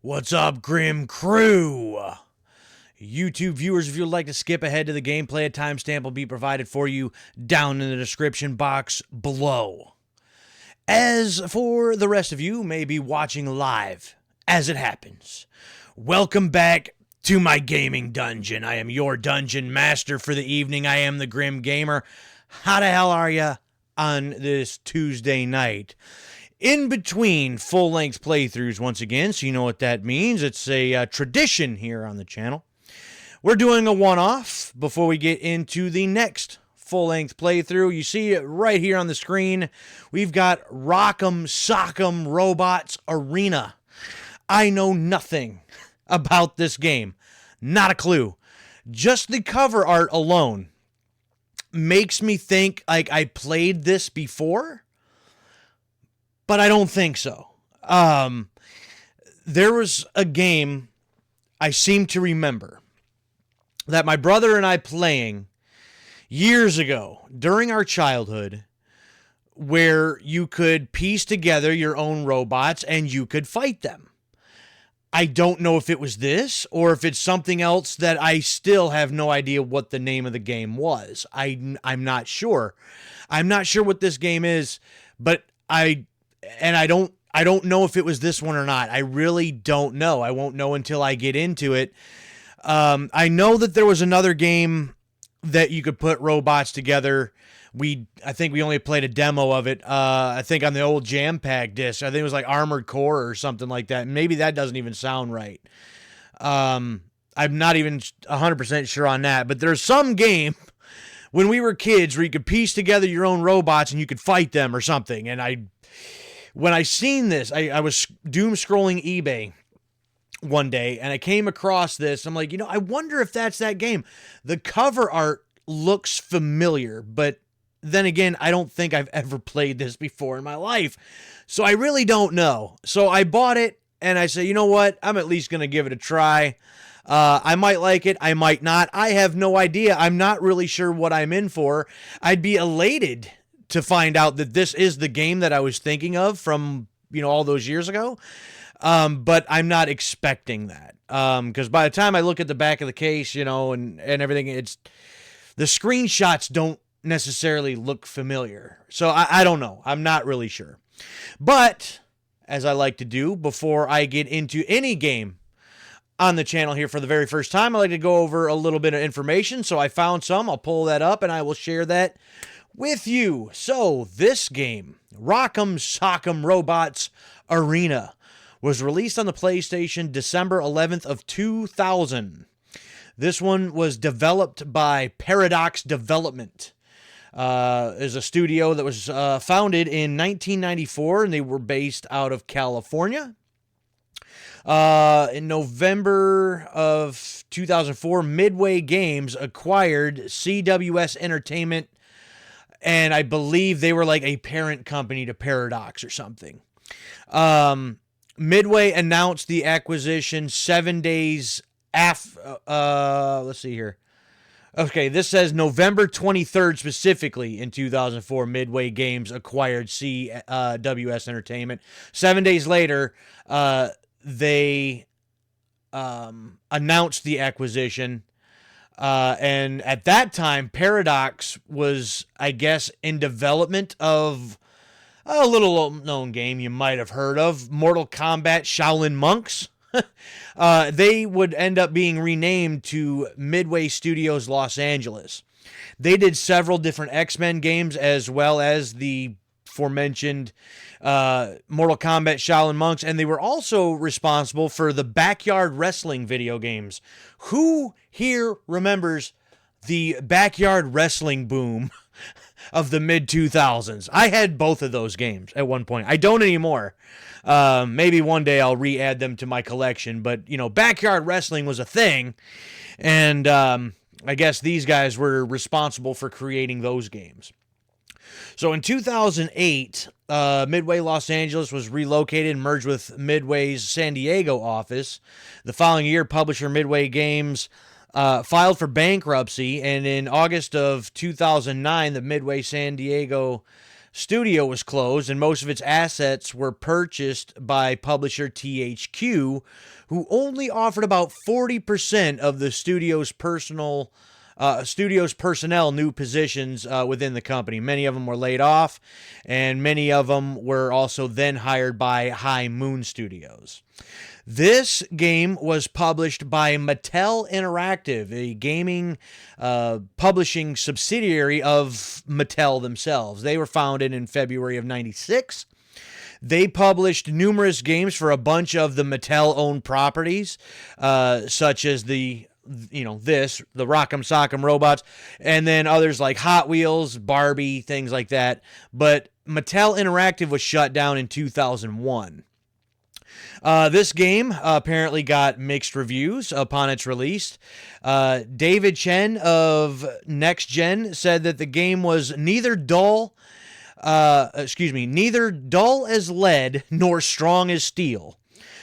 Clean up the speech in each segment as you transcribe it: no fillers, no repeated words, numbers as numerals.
What's up, Grim Crew? YouTube viewers, if you'd like to skip ahead to the gameplay, a timestamp will be provided for you down in the description box below. As for the rest of you, may be watching live as it happens. Welcome back to my gaming dungeon. I am your dungeon master for the evening. I am the Grim Gamer. How the hell are ya on this Tuesday night? In between full-length playthroughs once again, so you know what that means. It's a tradition here on the channel. We're doing a one-off before we get into the next full-length playthrough. You see it right here on the screen. We've got Rock'em Sock'em Robots Arena. I know nothing about this game. Not a clue. Just the cover art alone makes me think like I played this before, but I don't think so. There was a game I seem to remember that my brother and I playing years ago during our childhood, where you could piece together your own robots and you could fight them. I don't know if it was this or if it's something else that I still have no idea what the name of the game was. I'm not sure. I'm not sure what this game is, but I don't know if it was this one or not. I really don't know. I won't know until I get into it. I know that there was another game that you could put robots together. I think we only played a demo of it. I think on the old Jam Pack disc. I think it was like Armored Core or something like that. Maybe that doesn't even sound right. I'm not even 100% sure on that. But there's some game when we were kids where you could piece together your own robots and you could fight them or something. And when I seen this, I was doom scrolling eBay one day and I came across this. I'm like, I wonder if that's that game. The cover art looks familiar, but then again, I don't think I've ever played this before in my life. So I really don't know. So I bought it and I said, you know what? I'm at least going to give it a try. I might like it. I might not. I have no idea. I'm not really sure what I'm in for. I'd be elated to find out that this is the game that I was thinking of from, all those years ago. But I'm not expecting that. Because by the time I look at the back of the case, and everything, the screenshots don't necessarily look familiar. So I don't know. I'm not really sure. But as I like to do before I get into any game on the channel here for the very first time, I like to go over a little bit of information. So I found some. I'll pull that up and I will share that with you. So this game, Rock'em Sock'em Robots Arena, was released on the PlayStation December 11th of 2000. This one was developed by Paradox Development. Is a studio that was founded in 1994, and they were based out of California. In November of 2004, Midway Games acquired CWS Entertainment, and I believe they were like a parent company to Paradox or something. Midway announced the acquisition 7 days after. Let's see here. Okay, this says November 23rd specifically in 2004, Midway Games acquired CWS Entertainment. 7 days later, they announced the acquisition. And at that time, Paradox was, I guess, in development of a little known game you might have heard of, Mortal Kombat Shaolin Monks. They would end up being renamed to Midway Studios Los Angeles. They did several different X-Men games as well as the aforementioned Mortal Kombat Shaolin Monks, and they were also responsible for the Backyard Wrestling video games. Who here remembers the Backyard Wrestling boom of the mid-2000s? I had both of those games at one point. I don't anymore. Maybe one day I'll re-add them to my collection, but, Backyard Wrestling was a thing, and I guess these guys were responsible for creating those games. So in 2008, Midway Los Angeles was relocated and merged with Midway's San Diego office. The following year, publisher Midway Games filed for bankruptcy, and in August of 2009, the Midway San Diego studio was closed and most of its assets were purchased by publisher THQ, who only offered about 40% of the studio's personnel new positions within the company. Many of them were laid off, and many of them were also then hired by High Moon Studios. This game was published by Mattel Interactive, a gaming publishing subsidiary of Mattel themselves. They were founded in February of '96. They published numerous games for a bunch of the Mattel-owned properties, such as the Rock'em Sock'em Robots, and then others like Hot Wheels, Barbie, things like that. But Mattel Interactive was shut down in 2001. This game apparently got mixed reviews upon its release. David Chen of Next Gen said that the game was neither dull as lead nor strong as steel.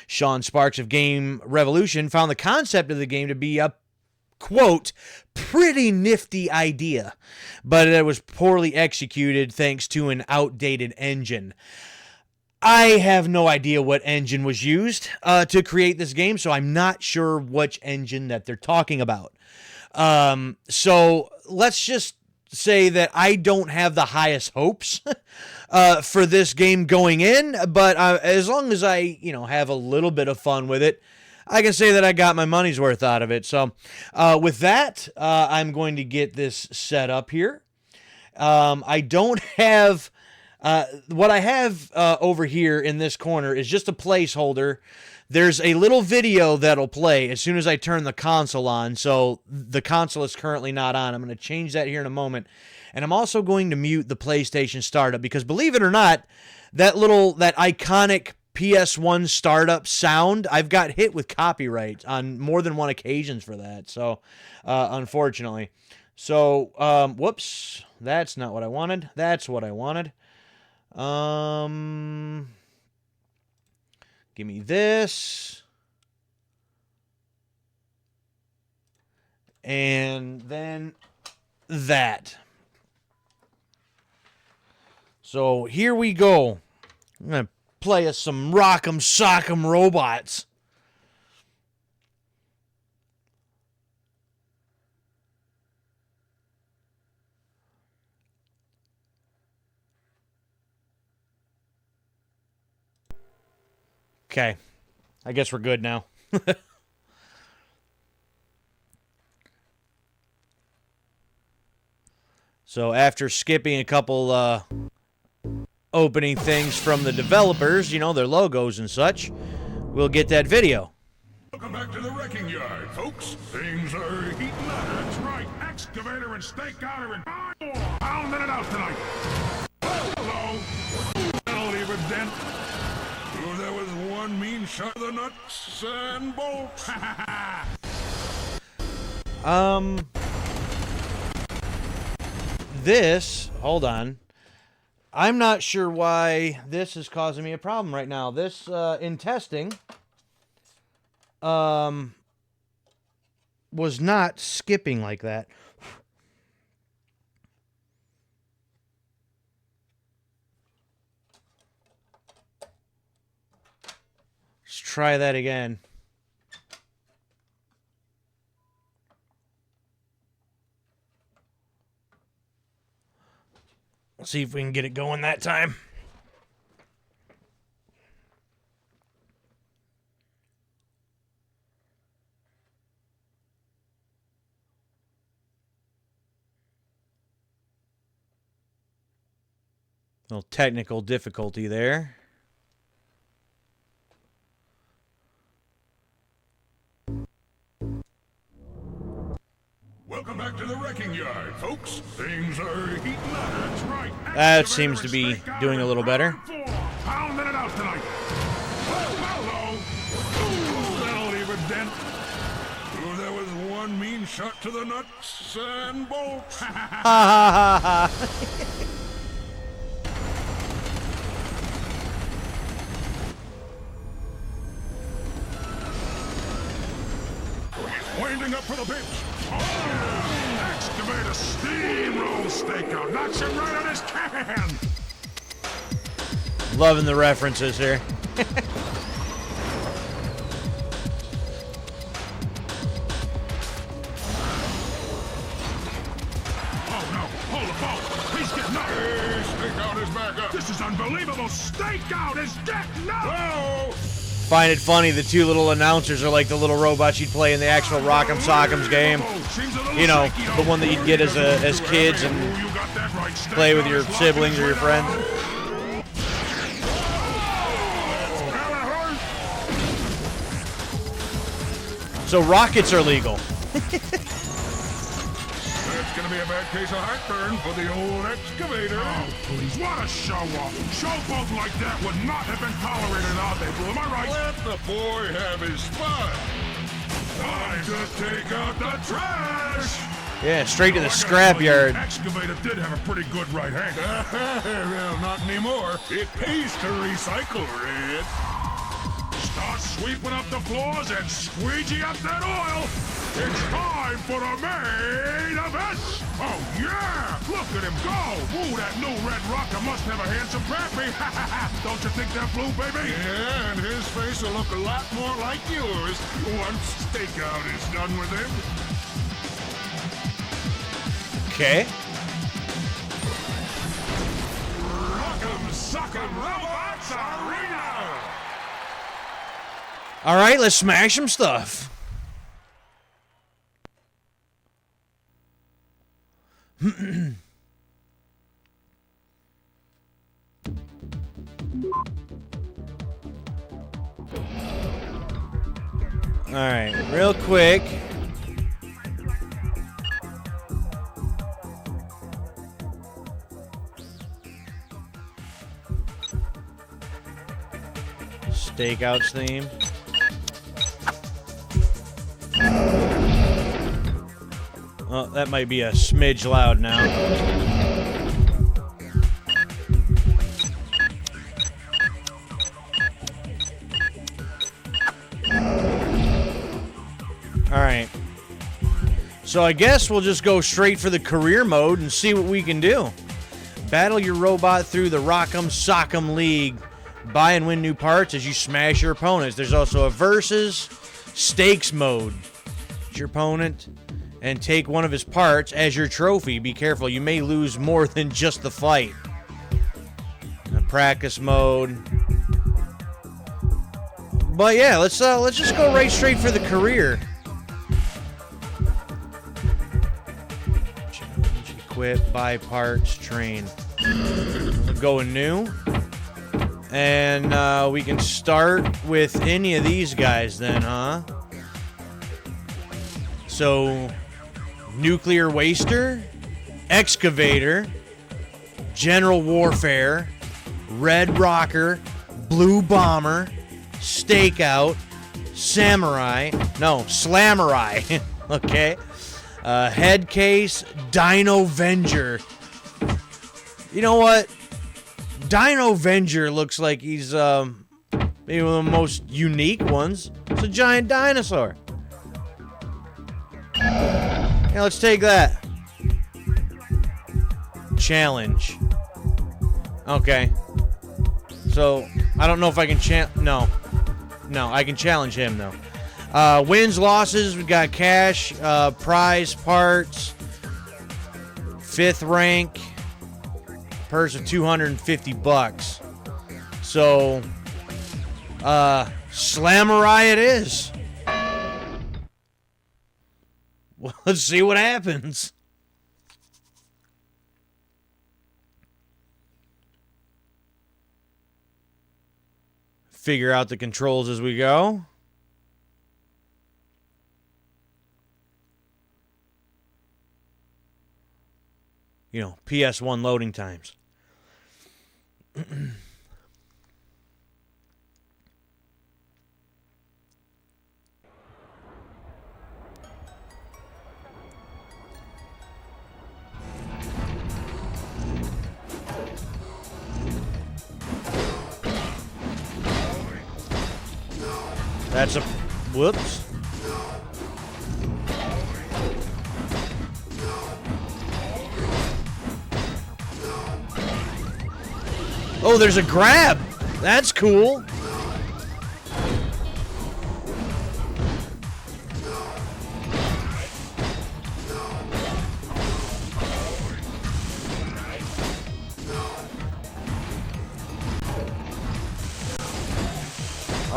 Sean Sparks of Game Revolution found the concept of the game to be a, quote, pretty nifty idea, but it was poorly executed thanks to an outdated engine. I have no idea what engine was used to create this game, so I'm not sure which engine that they're talking about. So let's just say that I don't have the highest hopes for this game going in, but as long as I, have a little bit of fun with it, I can say that I got my money's worth out of it. So with that, I'm going to get this set up here. I don't have... what I have over here in this corner is just a placeholder. There's a little video that'll play as soon as I turn the console on, so the console is currently not on. I'm going to change that here in a moment. And I'm also going to mute the PlayStation startup because, believe it or not, that iconic PS1 startup sound, I've got hit with copyright on more than one occasion for that, so unfortunately. So, whoops, that's not what I wanted. That's what I wanted. Give me this. And then that. So here we go. I'm going to play us some Rock'em Sock'em Robots. Okay, I guess we're good now. So after skipping a couple opening things from the developers, their logos and such, we'll get that video. Welcome back to the wrecking yard, folks. Things are heating up. That's right. Excavator and stakeouter and pounding it out tonight. Hello. I'll leave a dent. Oh, that was one mean shot of the nuts and bolts. Hold on. I'm not sure why this is causing me a problem right now. This, in testing, was not skipping like that. Let's try that again. Let's see if we can get it going that time. A little technical difficulty there. Welcome back to the wrecking yard, folks. Things are heating up. That's right. That seems to be doing a little better. Pounding it out tonight. Hello. That'll leave a dent. Oh, that was one mean shot to the nuts and bolts. Ha ha ha ha. Winding up for the pitch. Oh, excavator steamroll stakeout. Knocks him right on his can. Loving the references here. This is unbelievable! Stakeout is getting up! Whoa! Find it funny, the two little announcers are like the little robots you'd play in the actual Rock'em Sock'em's game. You know, the one that you'd get as kids and play with your siblings or your friends. So rockets are legal. It's gonna be a bad case of heartburn for the old excavator. Oh, please, what a show-off. Showboat like that would not have been tolerated in our people, am I right? Let the boy have his fun. Time to take out the trash. Yeah, straight to the scrapyard. The excavator did have a pretty good right hand. Well, not anymore. It pays to recycle, Red. Start sweeping up the floors and squeegee up that oil. It's time for the main event! Oh, yeah! Look at him go! Ooh, that new red rocker must have a handsome pappy! Don't you think that blue, baby? Yeah, and his face will look a lot more like yours once Stakeout is done with him. Okay. Rock'em Sock'em Robots Arena! All right, let's smash some stuff. All right, real quick. Stakeout's theme. Oh, that might be a smidge loud now. Alright. So I guess we'll just go straight for the career mode and see what we can do. Battle your robot through the Rock'em Sock'em League. Buy and win new parts as you smash your opponents. There's also a versus stakes mode. It's your opponent and take one of his parts as your trophy. Be careful, you may lose more than just the fight. A practice mode. But yeah, let's just go right straight for the career. Challenge, equip, buy parts, train. We're going new. And we can start with any of these guys then, huh? So, Nuclear Waster, Excavator, General Warfare, Red Rocker, Blue Bomber, Stakeout, Samurai, no, Slamurai, okay? Head Case, Dino Venger. You know what? Dino Venger looks like he's maybe one of the most unique ones. It's a giant dinosaur. Yeah, let's take that. Challenge. Okay. So, I don't know if I can No, I can challenge him, though. Wins, losses, we got cash, prize, parts, 5th rank, purse of $250. So, Slamurai it is. Well, let's see what happens. Figure out the controls as we go. You know, PS1 loading times. That's a... Whoops. Oh, there's a grab. That's cool.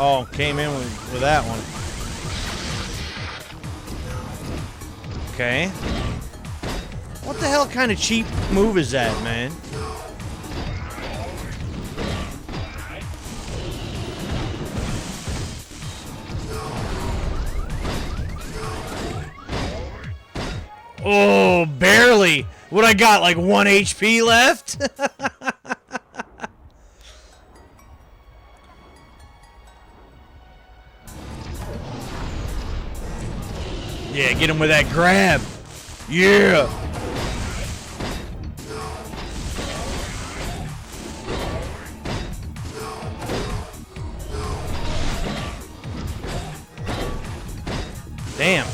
Oh, came in with that one. Okay. What the hell kind of cheap move is that, man? Oh, barely. What I got, like 1 HP left? Yeah, get him with that grab. Yeah. Damn.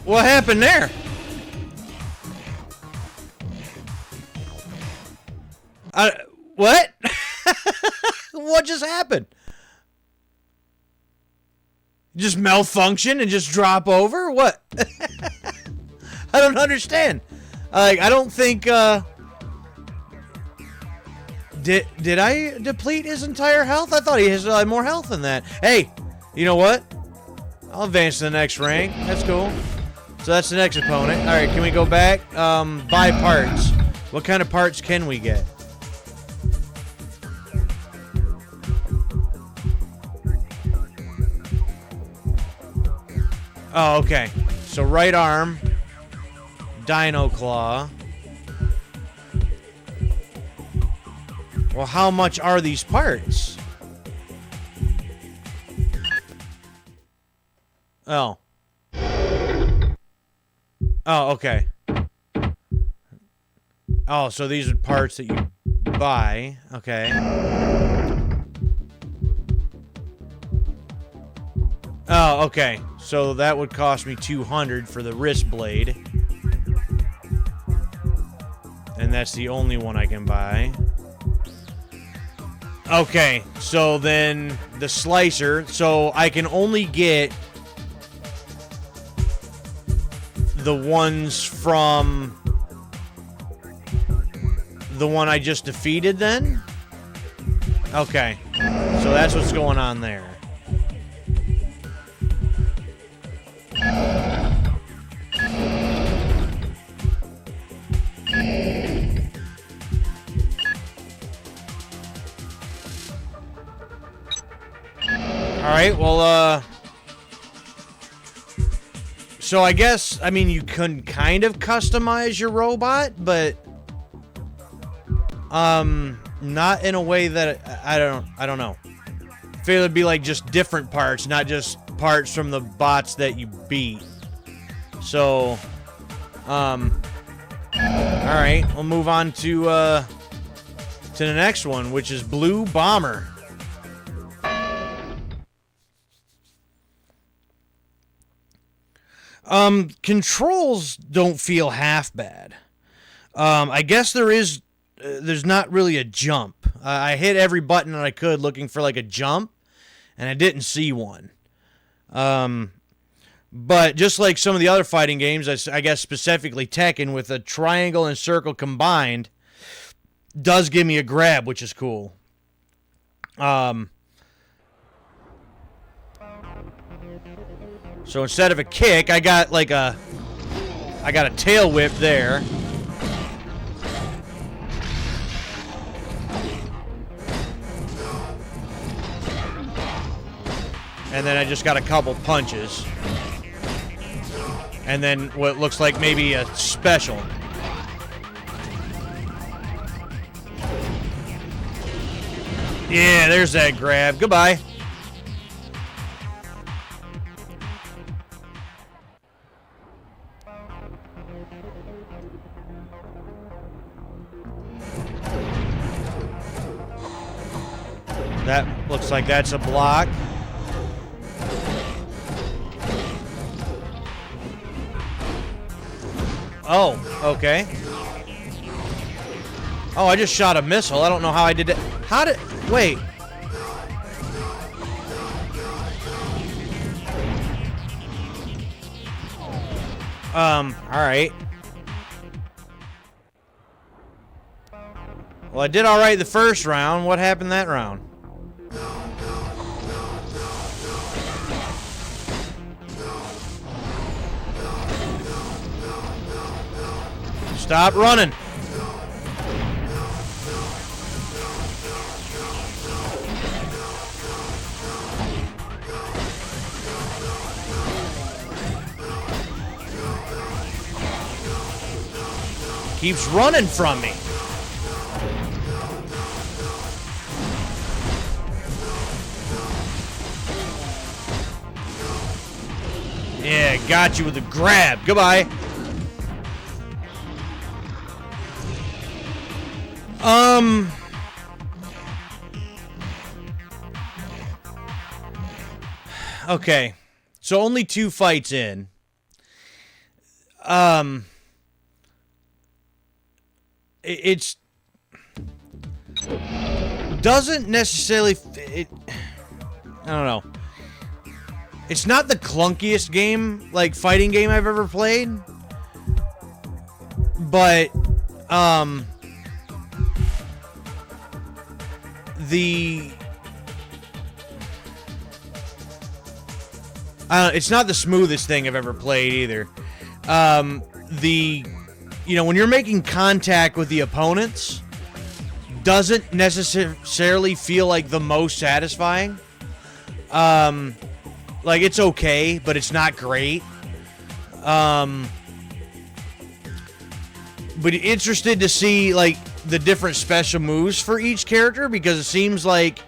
What happened there? What? What just happened? Just malfunction and just drop over? What? I don't understand. I don't think, Did I deplete his entire health? I thought he has more health than that. Hey, you know what? I'll advance to the next rank. That's cool. So that's the next opponent. Alright, can we go back? Buy parts. What kind of parts can we get? Oh, okay. So right arm. Dino Claw. Well, how much are these parts? Oh. Oh, okay. Oh, so these are parts that you buy. Okay. Oh, okay. So that would cost me 200 for the wrist blade. And that's the only one I can buy. Okay, so then the slicer. So I can only get the ones from the one I just defeated then? Okay, so that's what's going on there. Alright, well, so I guess, I mean, you can kind of customize your robot, but, not in a way that, I don't know. I feel it'd be like just different parts, not just parts from the bots that you beat. So, alright, we'll move on to the next one, which is Blue Bomber. Controls don't feel half bad. I guess there's not really a jump. I hit every button that I could looking for like a jump, and I didn't see one. But just like some of the other fighting games, I guess specifically Tekken, with a triangle and circle combined, does give me a grab, which is cool. So instead of a kick, I got a tail whip there. And then I just got a couple punches. And then what looks like maybe a special. Yeah, there's that grab. Goodbye. That looks like that's a block. Oh, okay. Oh, I just shot a missile. I don't know how I did it. How did... Wait. Alright. Well, I did alright the first round. What happened that round? Stop running. Keeps running from me. Yeah, got you with a grab. Goodbye. Okay. So only 2 fights in. It's doesn't necessarily I don't know. It's not the clunkiest game, like fighting game I've ever played. But it's not the smoothest thing I've ever played either. You know, when you're making contact with the opponents, doesn't necessarily feel like the most satisfying. Like, it's okay, but it's not great. But interested to see, like, the different special moves for each character, because it seems like,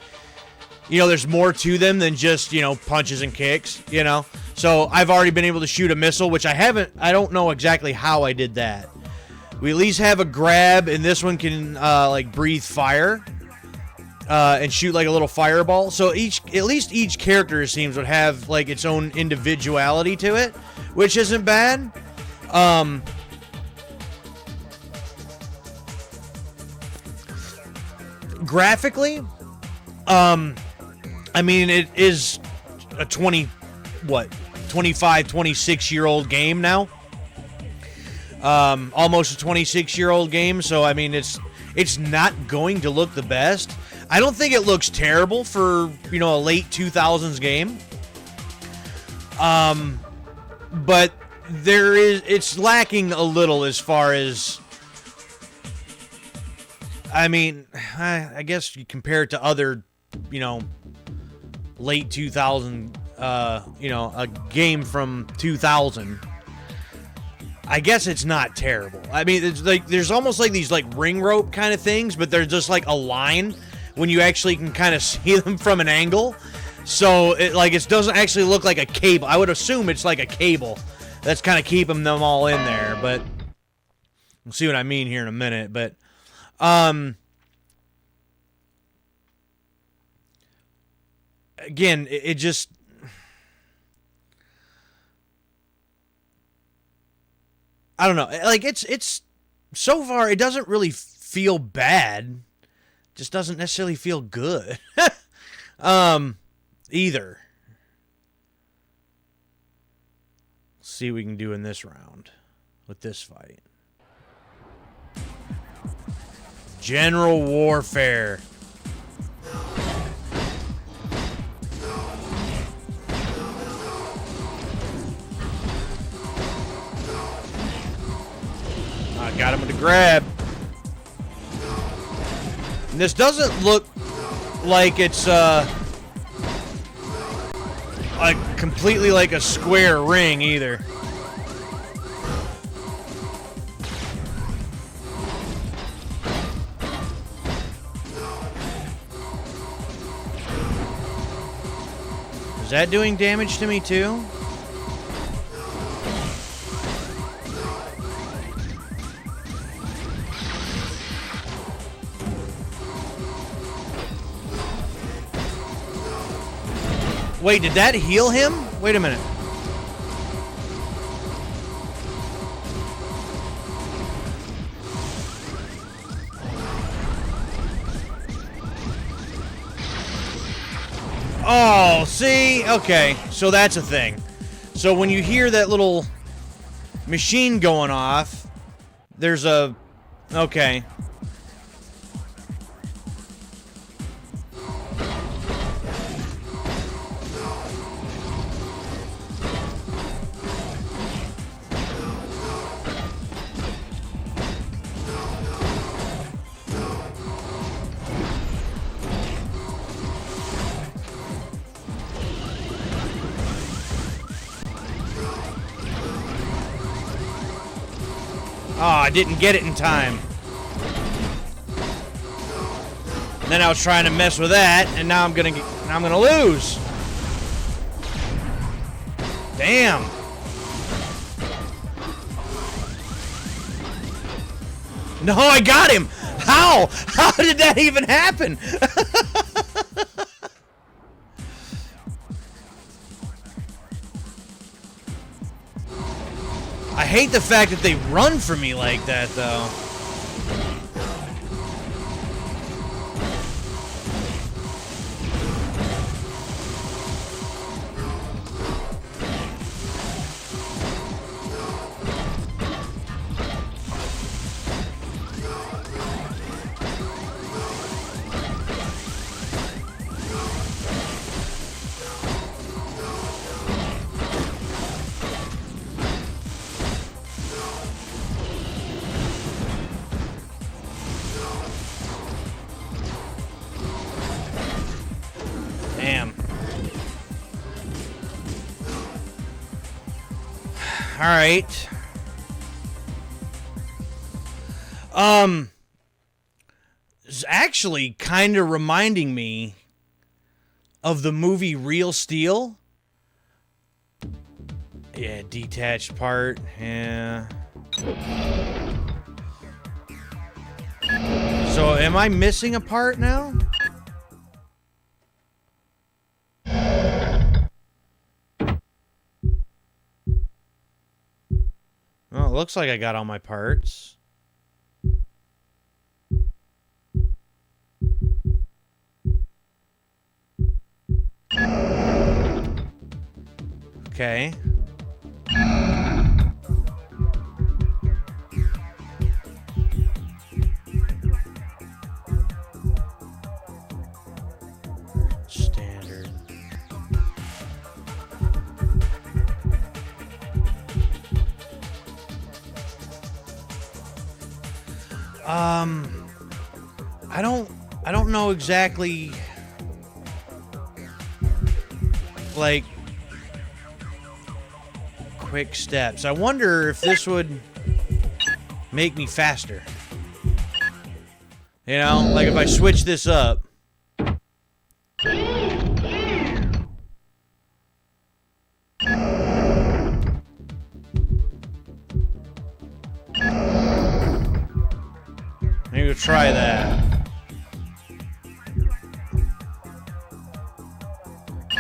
you know, there's more to them than just, you know, punches and kicks, you know? So I've already been able to shoot a missile, which I don't know exactly how I did that. We at least have a grab, and this one can, like, breathe fire, and shoot, like, a little fireball. So at least each character, it seems, would have, like, its own individuality to it, which isn't bad. Graphically, I mean, it is a 25, 26-year-old game now. Almost a 26-year-old game, so I mean, it's not going to look the best. I don't think it looks terrible for, you know, a late 2000s game. But it's lacking a little as far as, I mean, I guess you compare it to other, you know, late 2000, you know, a game from 2000. I guess it's not terrible. I mean, it's like there's almost like these like ring rope kind of things, but they're just like a line when you actually can kind of see them from an angle. So it doesn't actually look like a cable. I would assume it's like a cable that's kind of keeping them all in there, but we'll see what I mean here in a minute. But again, it just, I don't know. Like, it's so far, it doesn't really feel bad. Just doesn't necessarily feel good. Either. Let's see what we can do in this round with this fight. General Warfare. I got him with the grab. And this doesn't look like it's completely like a square ring either. Is that doing damage to me too? Wait, did that heal him? Wait a minute. Oh, see? Okay, so that's a thing. So when you hear that little machine going off, there's a... Okay. Oh, I didn't get it in time. And then I was trying to mess with that, and now I'm gonna lose. Damn. No, I got him. How? How did that even happen? I hate the fact that they run for me like that, though. Damn. Alright. It's actually kind of reminding me of the movie Real Steel. Yeah, detached part. Yeah. So, am I missing a part now? Well, it looks like I got all my parts. Okay. Standard. I don't know exactly, like, quick steps. I wonder if this would make me faster. You know, like if I switch this up. Maybe we'll try that.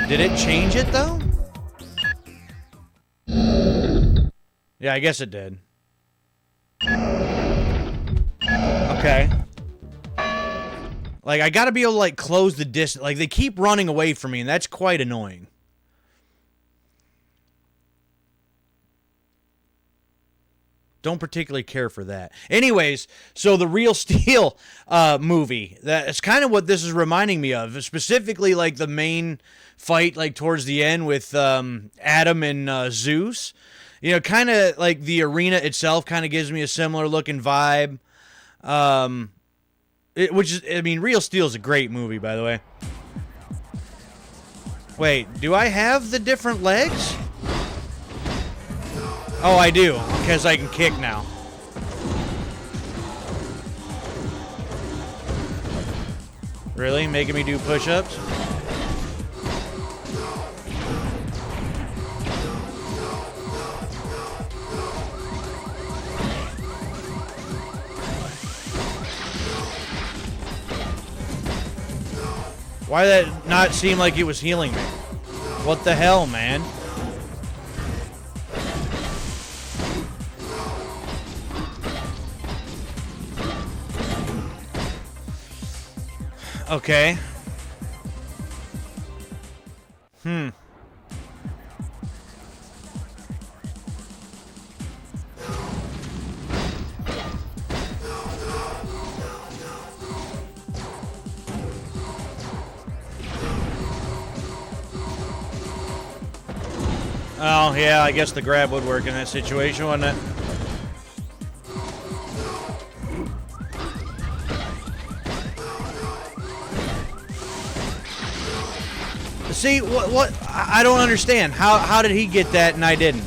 Did it change it, though? Yeah, I guess it did. Okay. Like, I gotta be able to, like, close the distance. Like, they keep running away from me, and that's quite annoying. Don't particularly care for that. Anyways, so the Real Steel movie, that's kind of what this is reminding me of. Specifically, like, the main fight, like, towards the end with Adam and Zeus. You know, kind of like the arena itself kind of gives me a similar looking vibe. Which is, I mean, Real Steel is a great movie, by the way. Wait, do I have the different legs? Oh, I do, because I can kick now. Really? Making me do push-ups? Why did that not seem like it was healing me? What the hell, man? Okay. Oh, yeah, I guess the grab would work in that situation, wouldn't it? See, what? I don't understand. How did he get that and I didn't?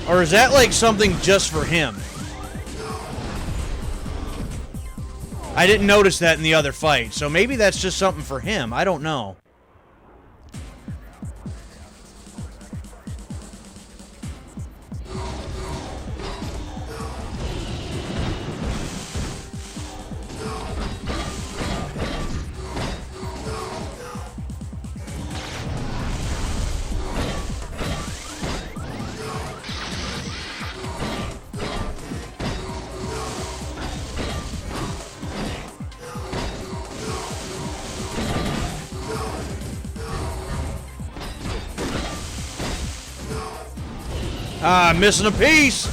Or is that like something just for him? I didn't notice that in the other fight, so maybe that's just something for him. I don't know. Ah, missing a piece.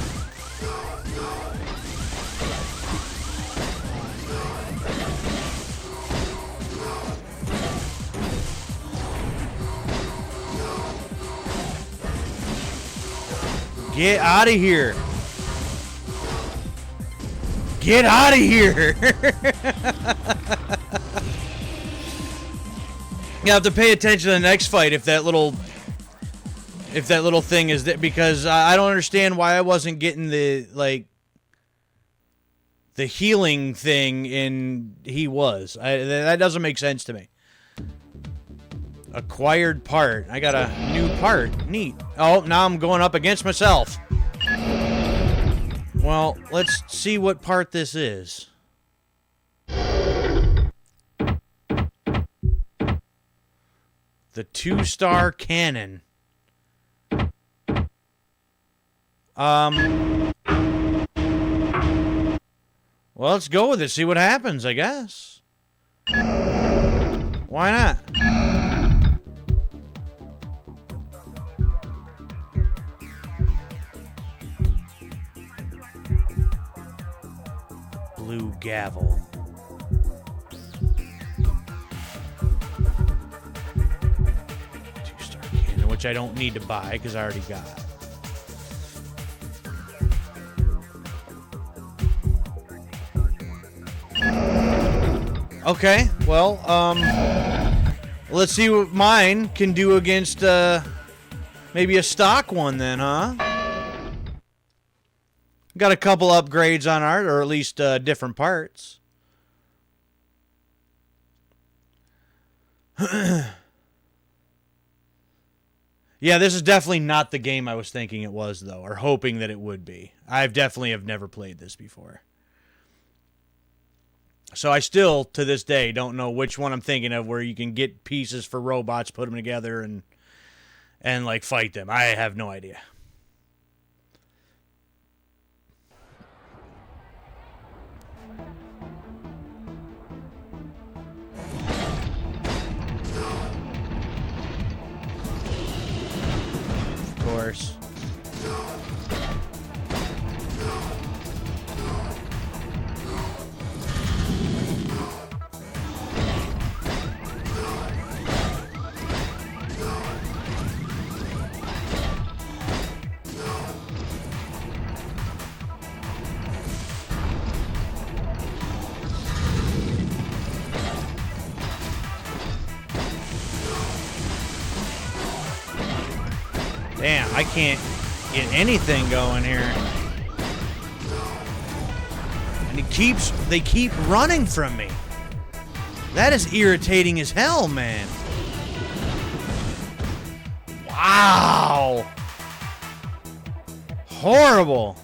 Get out of here. Get out of here. You have to pay attention to the next fight if that little thing is that, because I don't understand why I wasn't getting the healing thing and he was. That doesn't make sense to me. Acquired part. I got a new part. Neat. Oh, now I'm going up against myself. Well, let's see what part this is. The 2-star cannon. Well, let's go with it. See what happens, I guess. Why not? Blue gavel. Two-star cannon, which I don't need to buy because I already got it. Okay, well, let's see what mine can do against, maybe a stock one then, huh? Got a couple upgrades on art, or at least, different parts. Yeah, this is definitely not the game I was thinking it was, though, or hoping that it would be. I've definitely have never played this before. So I still, to this day, don't know which one I'm thinking of where you can get pieces for robots, put them together, and like, fight them. I have no idea. Of course. Damn, I can't get anything going here. And they keep running from me. That is irritating as hell, man. Wow. horrible.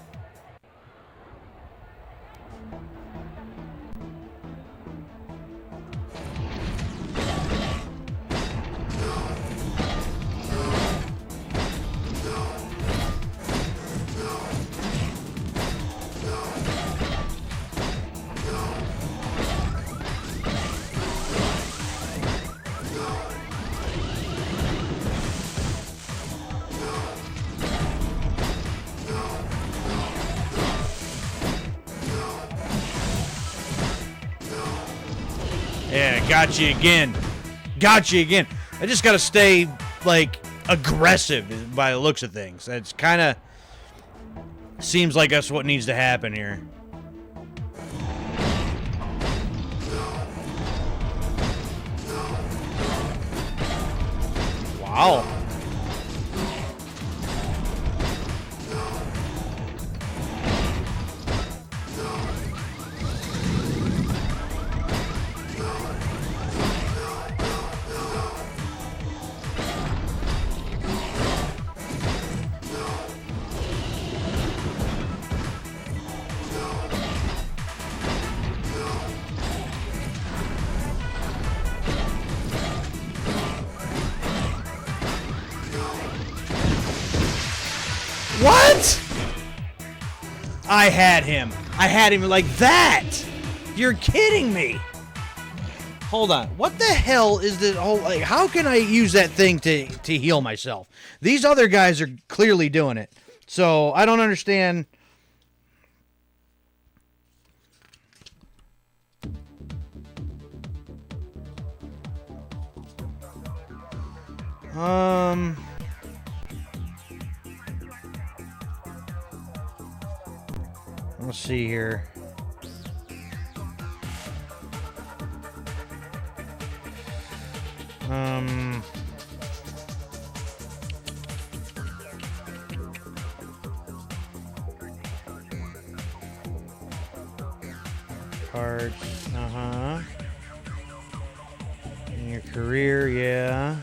Yeah, got you again. Got you again. I just gotta stay, like, aggressive by the looks of things. It's kind of seems like that's what needs to happen here. Wow. What? I had him. I had him like that. You're kidding me. Hold on. What the hell is this whole, like, how can I use that thing to heal myself? These other guys are clearly doing it. So, I don't understand. Let's see here. Cards, in your career, yeah.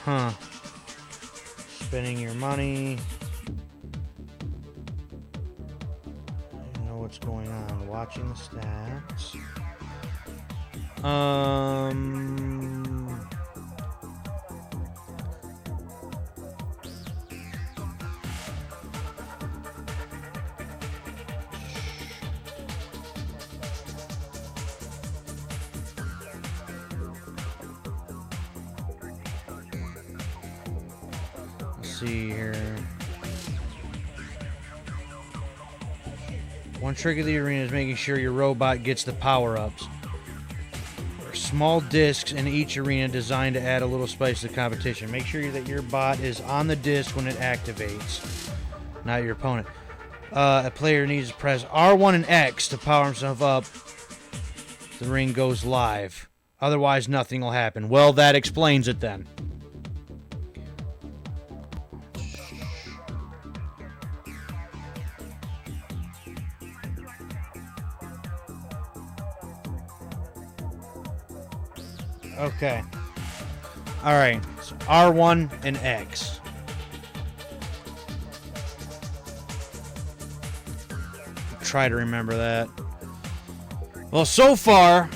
Huh. Spending your money. I don't know what's going on. Watching the stats. See here. One trick of the arena is making sure your robot gets the power-ups. There are small discs in each arena designed to add a little spice to the competition. Make sure that your bot is on the disc when it activates, not your opponent. A player needs to press R1 and X to power himself up. The ring goes live. Otherwise, nothing will happen. Well, that explains it then. Okay. Alright. So R1 and X. Try to remember that. Well, so far,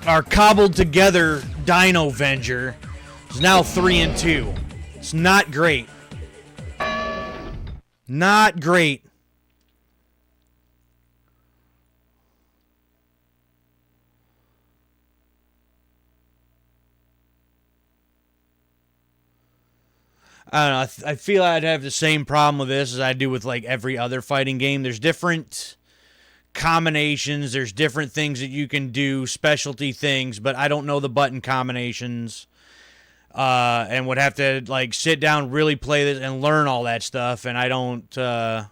our cobbled together Dino Venger is now 3-2. It's not great. Not great. I don't know. I feel I'd have the same problem with this as I do with like every other fighting game. There's different combinations. There's different things that you can do, specialty things, but I don't know the button combinations. And would have to like sit down, really play this, and learn all that stuff. And I don't. I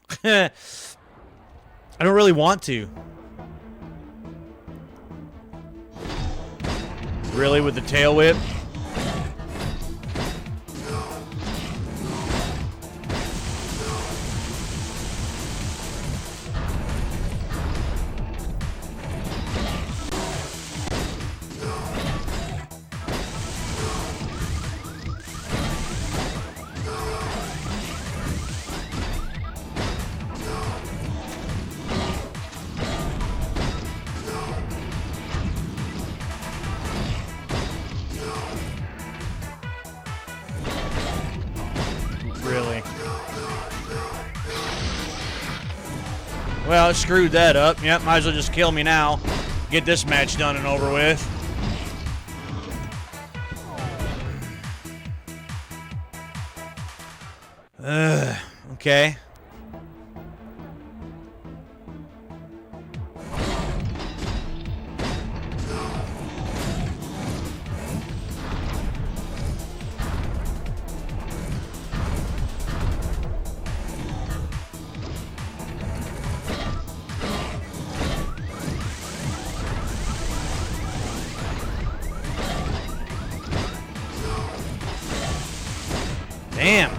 don't really want to. Really, with the tail whip. Well, it screwed that up. Yep, might as well just kill me now. Get this match done and over with. Okay. Damn.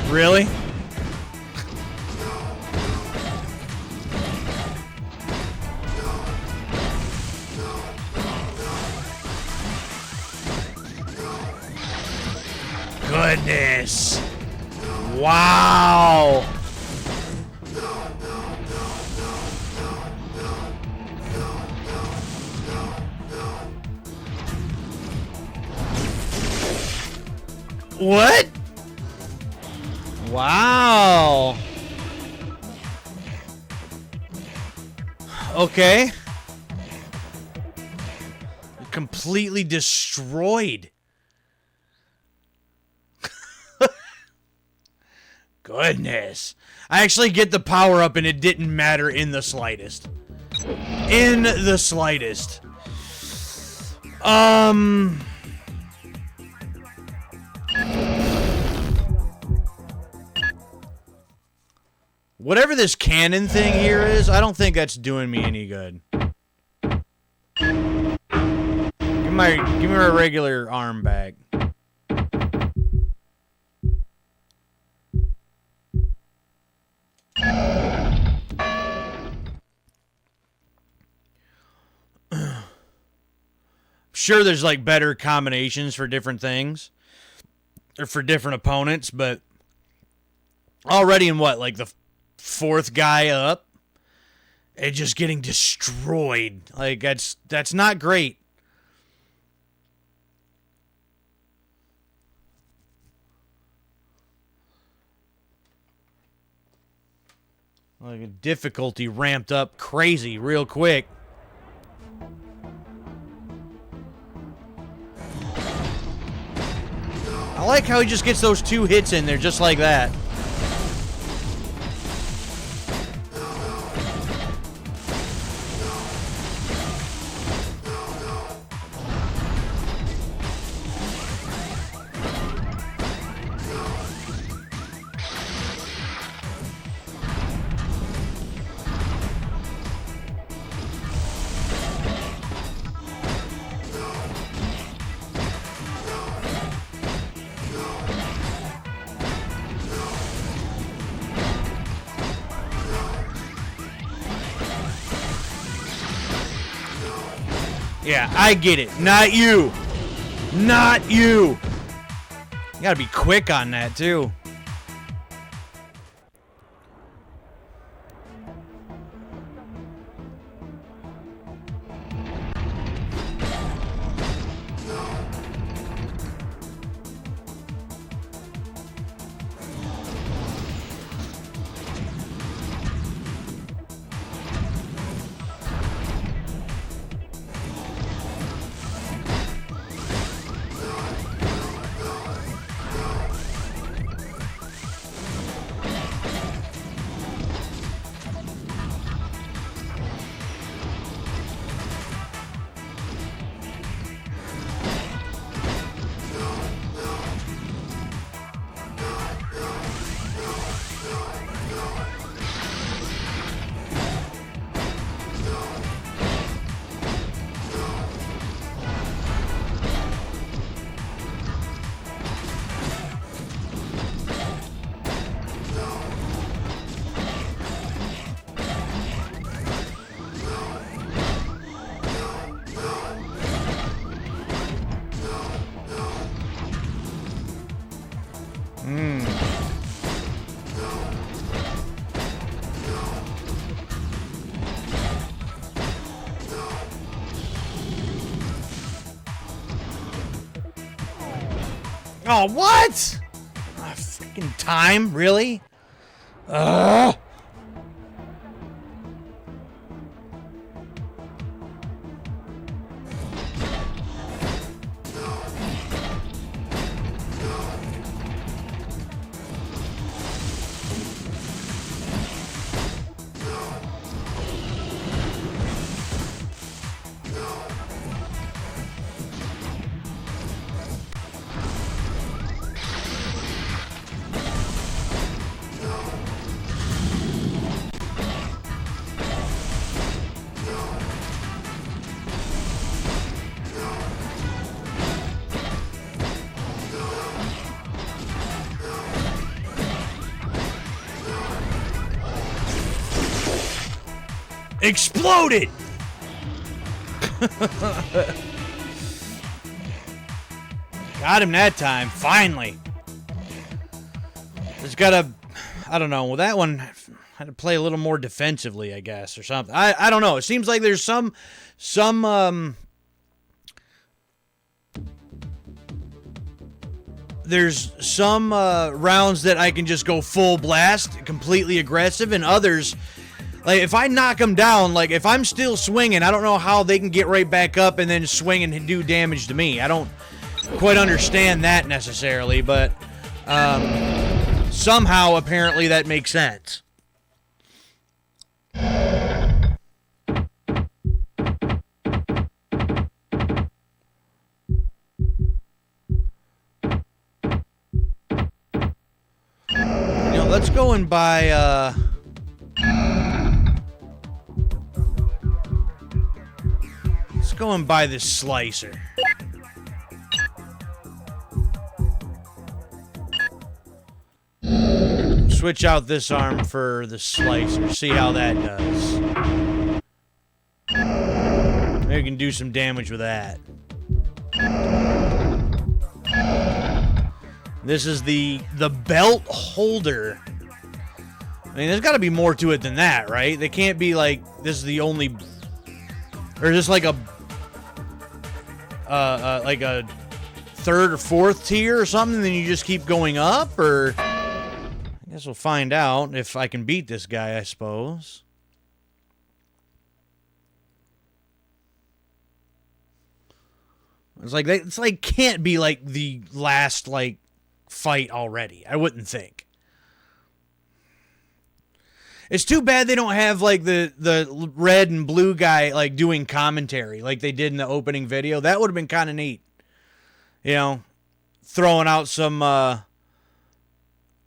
Really? Goodness. Wow. What? Wow. Okay. Completely destroyed. Goodness. I actually get the power up and it didn't matter in the slightest. In the slightest. Whatever this cannon thing here is, I don't think that's doing me any good. Give me my regular arm back. Sure, there's like better combinations for different things or for different opponents, but already in what, like the fourth guy up and just getting destroyed. Like that's not great. Like a difficulty ramped up crazy real quick. I like how he just gets those 2 hits in there just like that. Yeah, I get it. Not you. Not you. You gotta be quick on that, too. Oh, what? Freaking time, really? Ugh. Exploded! Got him that time, finally. Just gotta, I don't know, well, that one had to play a little more defensively, I guess, or something. I don't know. It seems like there's some rounds that I can just go full blast, completely aggressive, and others, like, if I knock them down, like, if I'm still swinging, I don't know how they can get right back up and then swing and do damage to me. I don't quite understand that necessarily, but somehow, apparently, that makes sense. Let's go and buy, let's go and buy this slicer. Switch out this arm for the slicer. See how that does. Maybe we can do some damage with that. This is the belt holder. I mean, there's got to be more to it than that, right? They can't be like, this is the only, or just like a third or fourth tier or something, then you just keep going up, or I guess we'll find out if I can beat this guy, I suppose. It's like can't be like the last like fight already. I wouldn't think. It's too bad they don't have like the red and blue guy like doing commentary like they did in the opening video. That would have been kind of neat. You know, throwing out some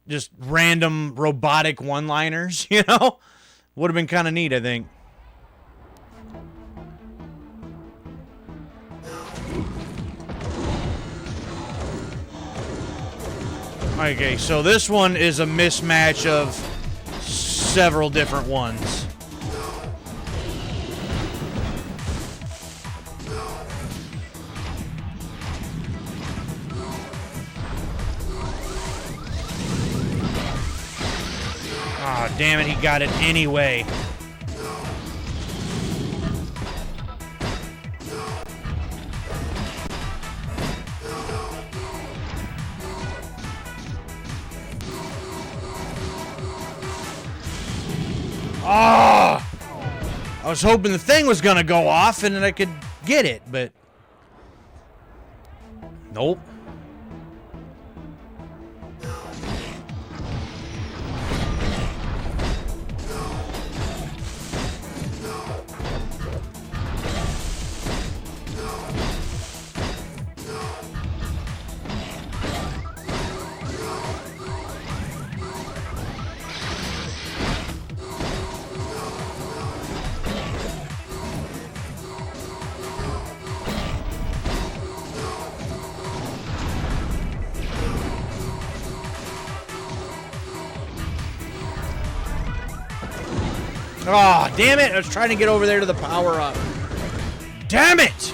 just random robotic one-liners, you know? Would have been kind of neat, I think. Okay, so this one is a mismatch of several different ones. Ah, damn it, he got it anyway. Oh! I was hoping the thing was gonna go off and then I could get it, but nope. Oh, damn it. I was trying to get over there to the power-up. Damn it!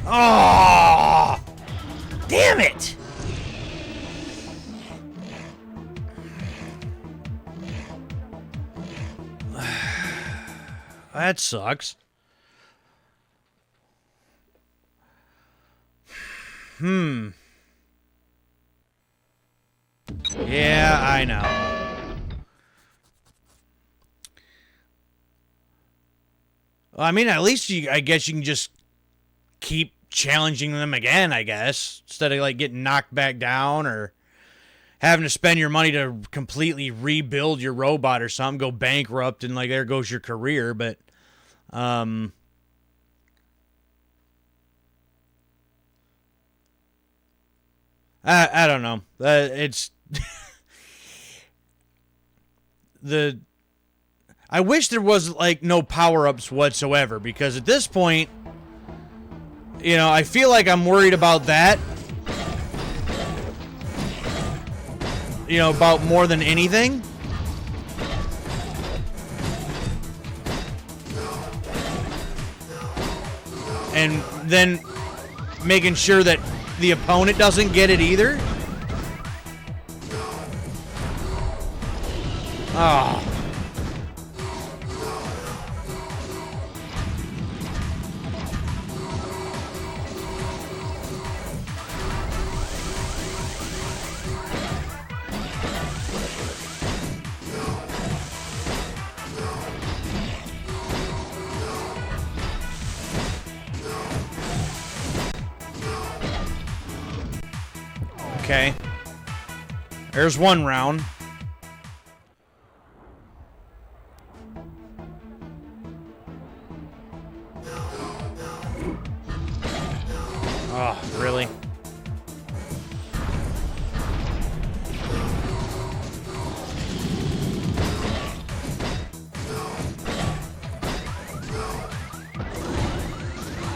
Oh! Damn it! that sucks. Yeah, I know. Well, I mean, at least I guess you can just keep challenging them again, I guess, instead of like getting knocked back down or having to spend your money to completely rebuild your robot or something, go bankrupt, and like there goes your career. But I don't know. It's I wish there was like no power-ups whatsoever, because at this point, you know, I feel like I'm worried about that. You know, about more than anything. And then making sure that the opponent doesn't get it either. Oh. Okay. There's one round. Oh, really?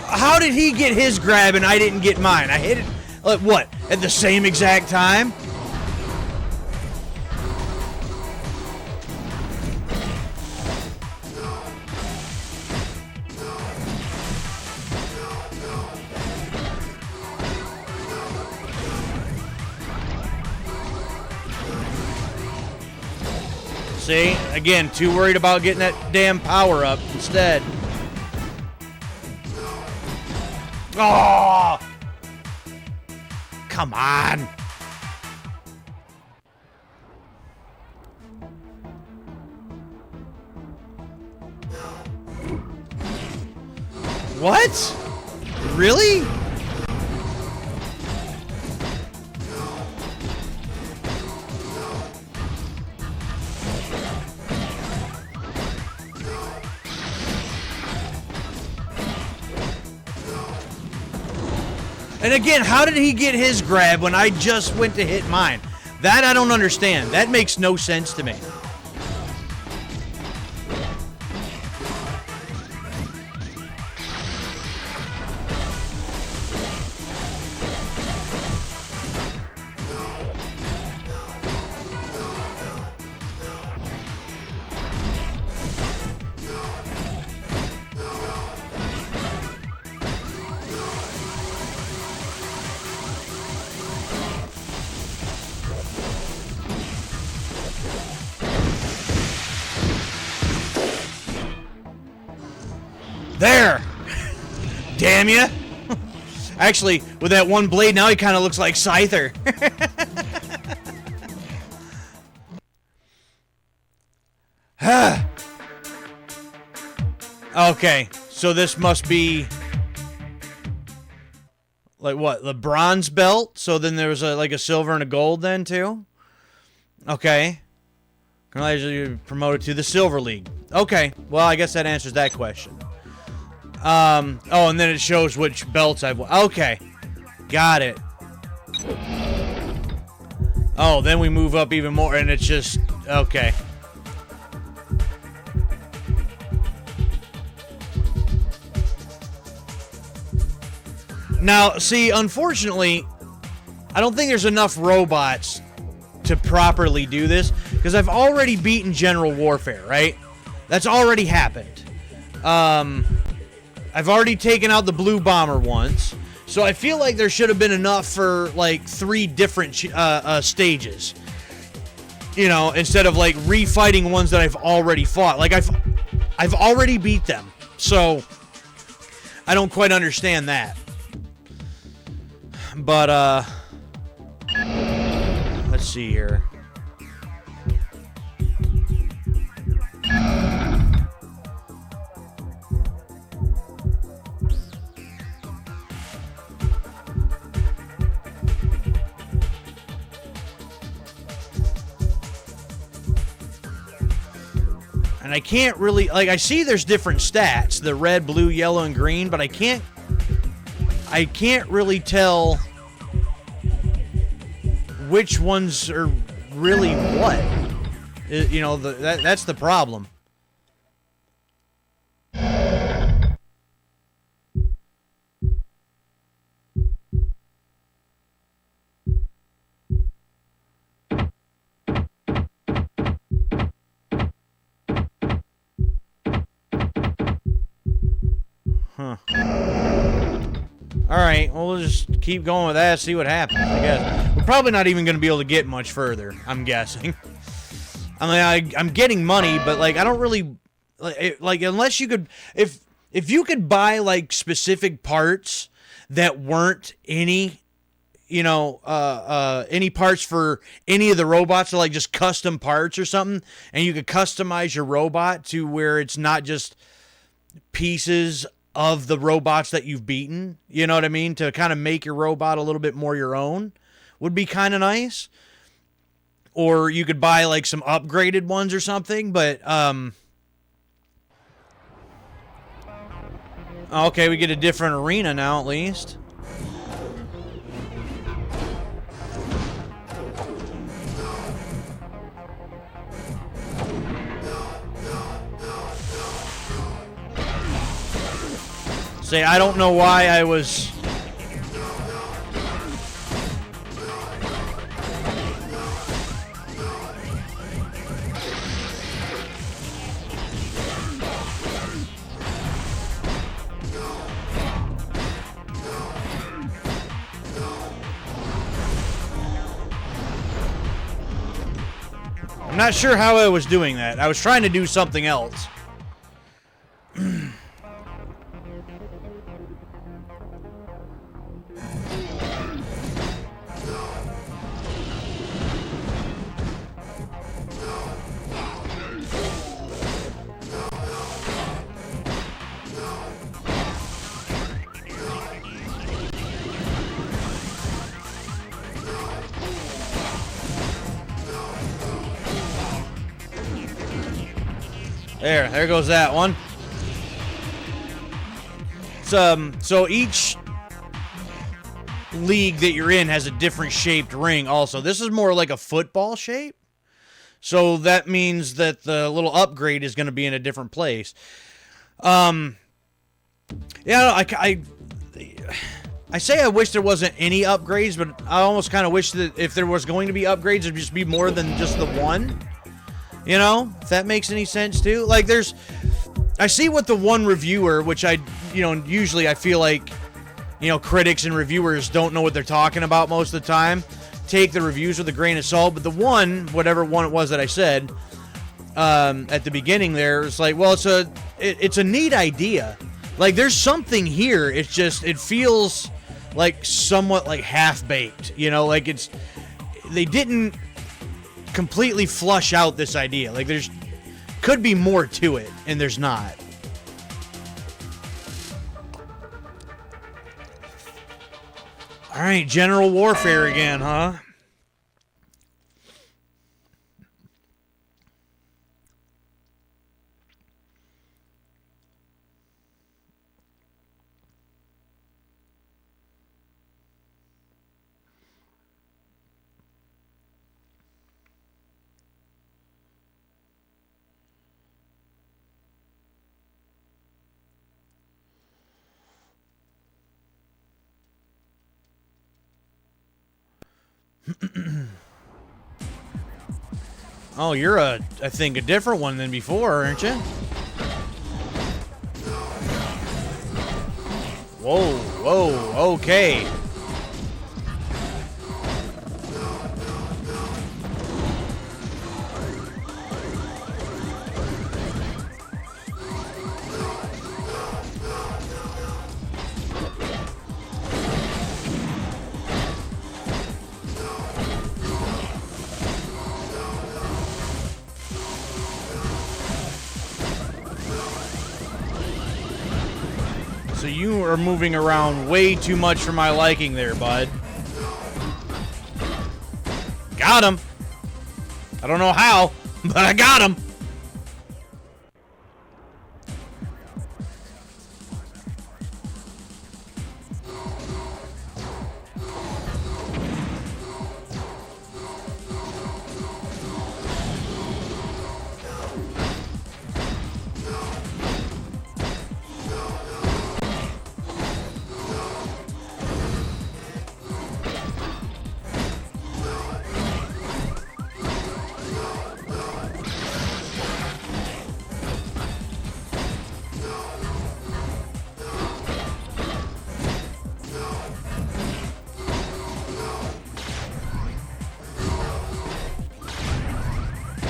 How did he get his grab and I didn't get mine? I hit it, what, at the same exact time? See? Again, too worried about getting that damn power up instead. Oh! Come on! What? Really? And again, how did he get his grab when I just went to hit mine? That I don't understand. That makes no sense to me. There! Damn ya! Actually, with that one blade, now he kind of looks like Scyther. Okay, so this must be like what, the bronze belt? So then there was like a silver and a gold then too? Okay. Congratulations, promoted to the Silver League. Okay, well I guess that answers that question. Oh, and then it shows which belts I've won. Okay. Got it. Oh, then we move up even more, and it's just... Okay. Now, see, unfortunately, I don't think there's enough robots to properly do this, because I've already beaten General Warfare, right? That's already happened. I've already taken out the blue bomber once, so I feel like there should have been enough for like 3 different stages. You know, instead of like refighting ones that I've already fought. Like I've already beat them, so I don't quite understand that. But, let's see here. And I can't really, like, I see there's different stats, the red, blue, yellow, and green, but I can't really tell which ones are really what. You know, that's the problem. Huh. Alright, well, we'll just keep going with that, see what happens, I guess. We're probably not even going to be able to get much further, I'm guessing. I mean, I'm getting money, but, like, I don't really... Like, unless you could... If you could buy, like, specific parts that weren't any... You know, any parts for any of the robots, so like just custom parts or something, and you could customize your robot to where it's not just pieces of the robots that you've beaten, you know what I mean, to kind of make your robot a little bit more your own, would be kind of nice. Or you could buy like some upgraded ones or something, but okay, we get a different arena now at least. Say, I don't know why I was... I'm not sure how I was doing that. I was trying to do something else. There goes that one. So each league that you're in has a different shaped ring also. This is more like a football shape. So that means that the little upgrade is going to be in a different place. Yeah, I say I wish there wasn't any upgrades, but I almost kind of wish that if there was going to be upgrades, it'd just be more than just the one. You know, if that makes any sense too. Like I see what the one reviewer, which usually I feel like, critics and reviewers don't know what they're talking about most of the time. Take the reviews with a grain of salt. But the one, whatever one it was that I said at the beginning there, it's like, well, it's a neat idea. Like there's something here. It's just, it feels like somewhat like half-baked, like they didn't completely flush out this idea. Like there's could be more to it, and there's not. All right, General Warfare again, huh? Oh, you're I think a different one than before, aren't you? Whoa, okay. So you are moving around way too much for my liking there, bud. Got him. I don't know how, but I got him.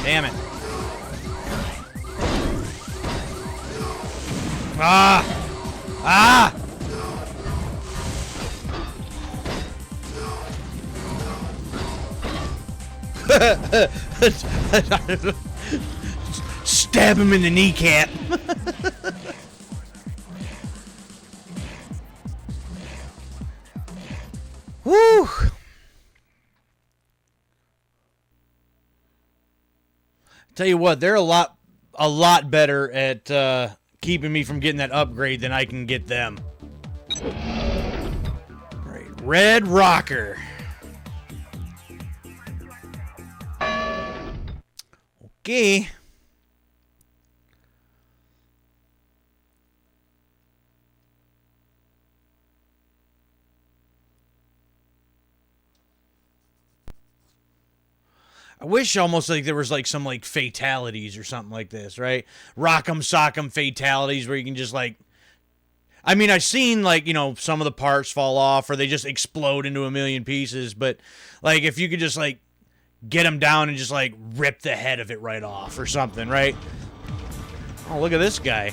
Damn it. Ah! Ah! Stab him in the kneecap. Woo! Tell you what, they're a lot better at keeping me from getting that upgrade than I can get them. Right, Red Rocker. Okay. I wish almost like there was like some like fatalities or something like this, right? Rock'em sock'em fatalities where you can just like, I mean, I've seen like, you know, some of the parts fall off or they just explode into a million pieces, but like if you could just like get them down and just like rip the head of it right off or something, right? Oh, look at this guy.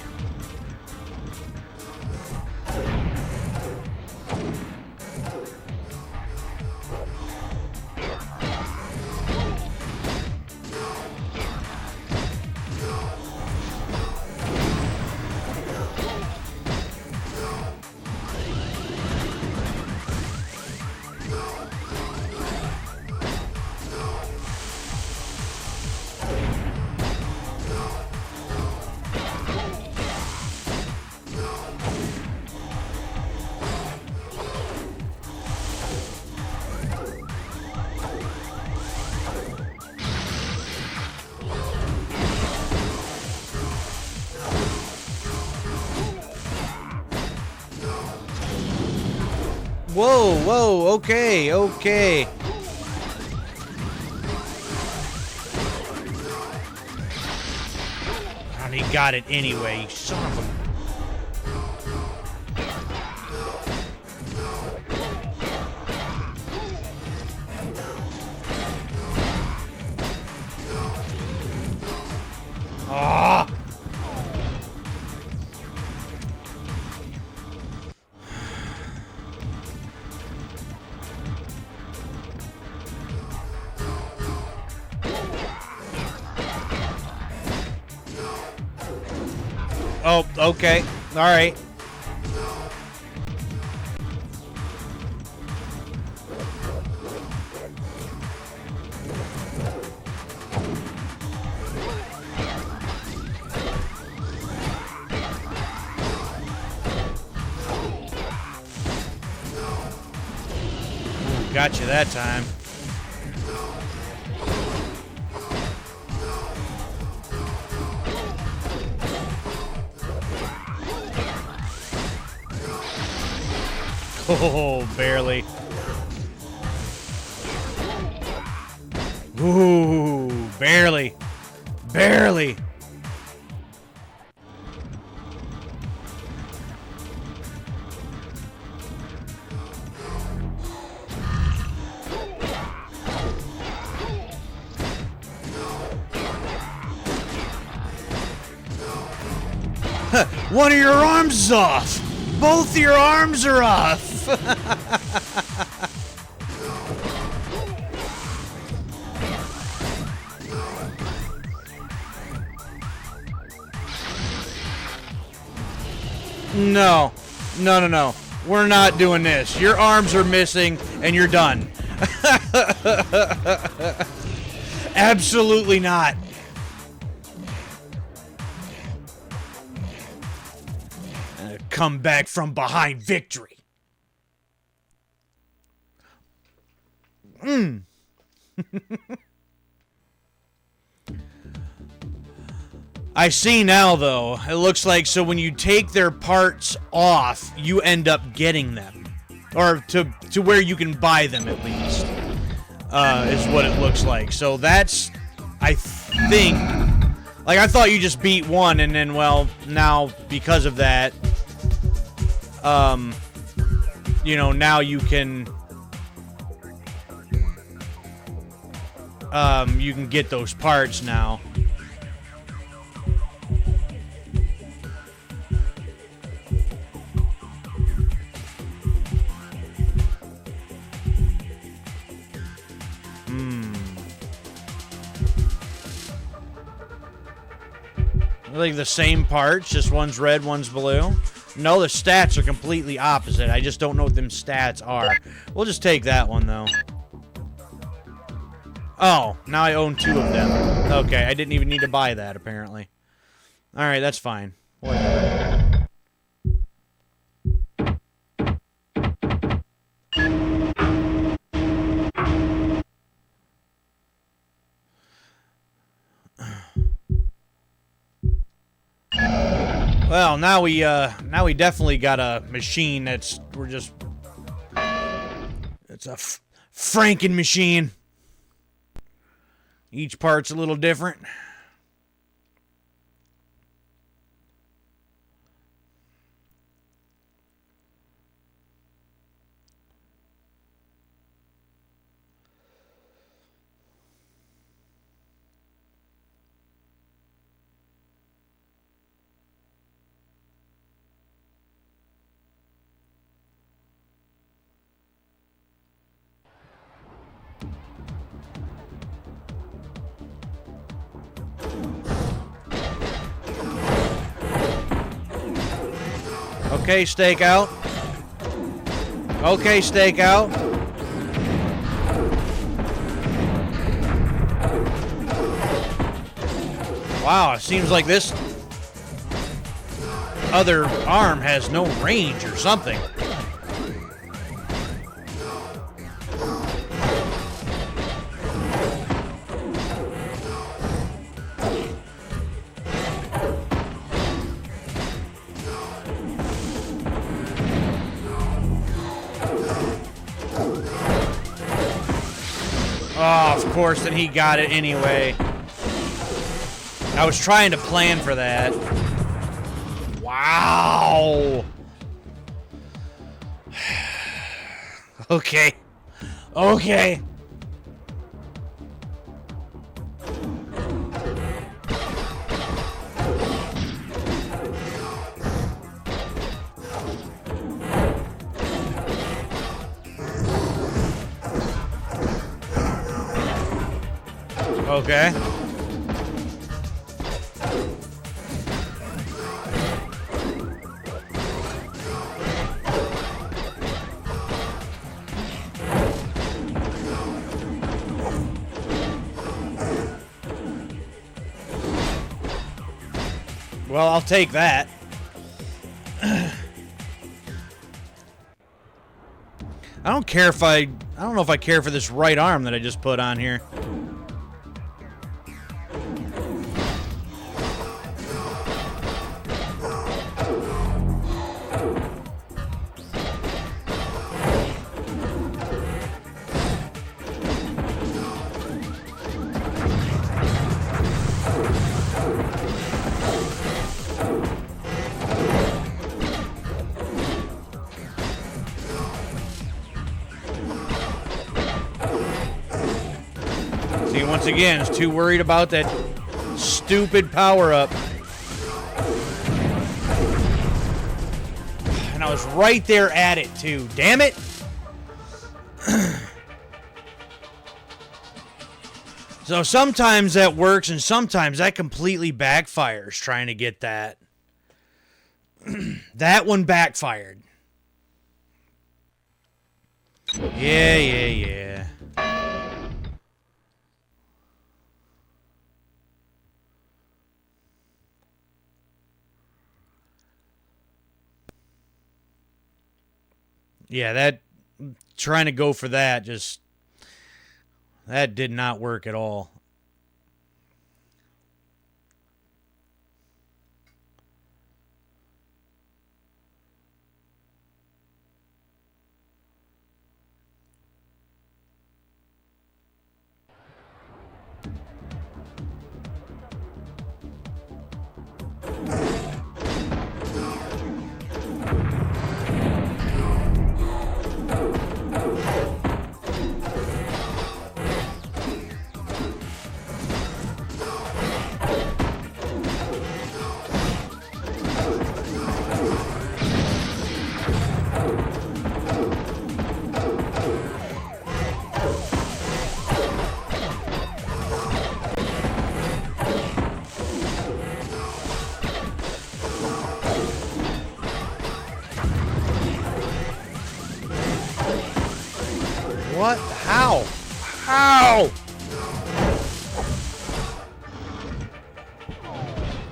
Whoa, whoa, okay, okay. And he got it anyway, you son of a... Ah! Oh, okay. All right. Ooh, got you that time. Oh, barely. Ooh, barely. Barely. One of your arms is off. Both your arms are off. No. No, no, no. We're not doing this. Your arms are missing, and you're done. Absolutely not. Come back from behind victory. I see now, though. It looks like so when you take their parts off, you end up getting them. Or to where you can buy them, at least. Is what it looks like. So that's, I think... Like, I thought you just beat one, and then, well, now, because of that... you know, now you can get those parts now. Like the same parts, just one's red, one's blue. No, the stats are completely opposite. I just don't know what them stats are. We'll just take that one, though. Oh, now I own 2 of them. Okay, I didn't even need to buy that, apparently. Alright, that's fine. Whatever. Well, now we definitely got a machine it's a Franken machine. Each part's a little different. Okay, stakeout. Okay, stakeout. Wow, it seems like this other arm has no range or something. Oh, of course, then he got it anyway. I was trying to plan for that. Wow. Okay. Okay. Okay. Well, I'll take that. I don't care if I don't know if I care for this right arm that I just put on here. See, once again, is too worried about that stupid power-up. And I was right there at it, too. Damn it! So sometimes that works, and sometimes that completely backfires trying to get that. That one backfired. Yeah. Yeah, that trying to go for that that did not work at all. What? How? How?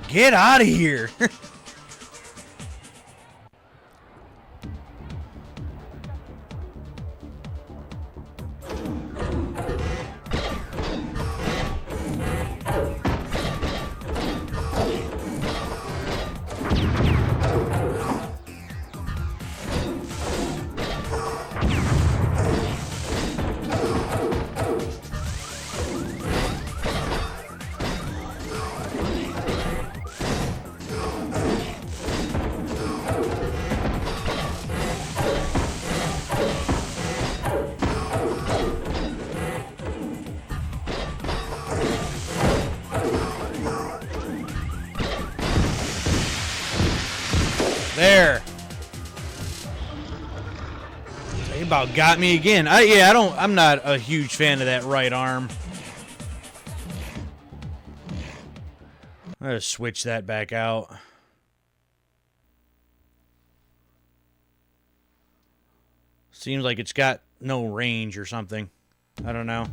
Get out of here. There. He about got me again. I'm not a huge fan of that right arm. I'm gonna switch that back out. Seems like it's got no range or something. I don't know.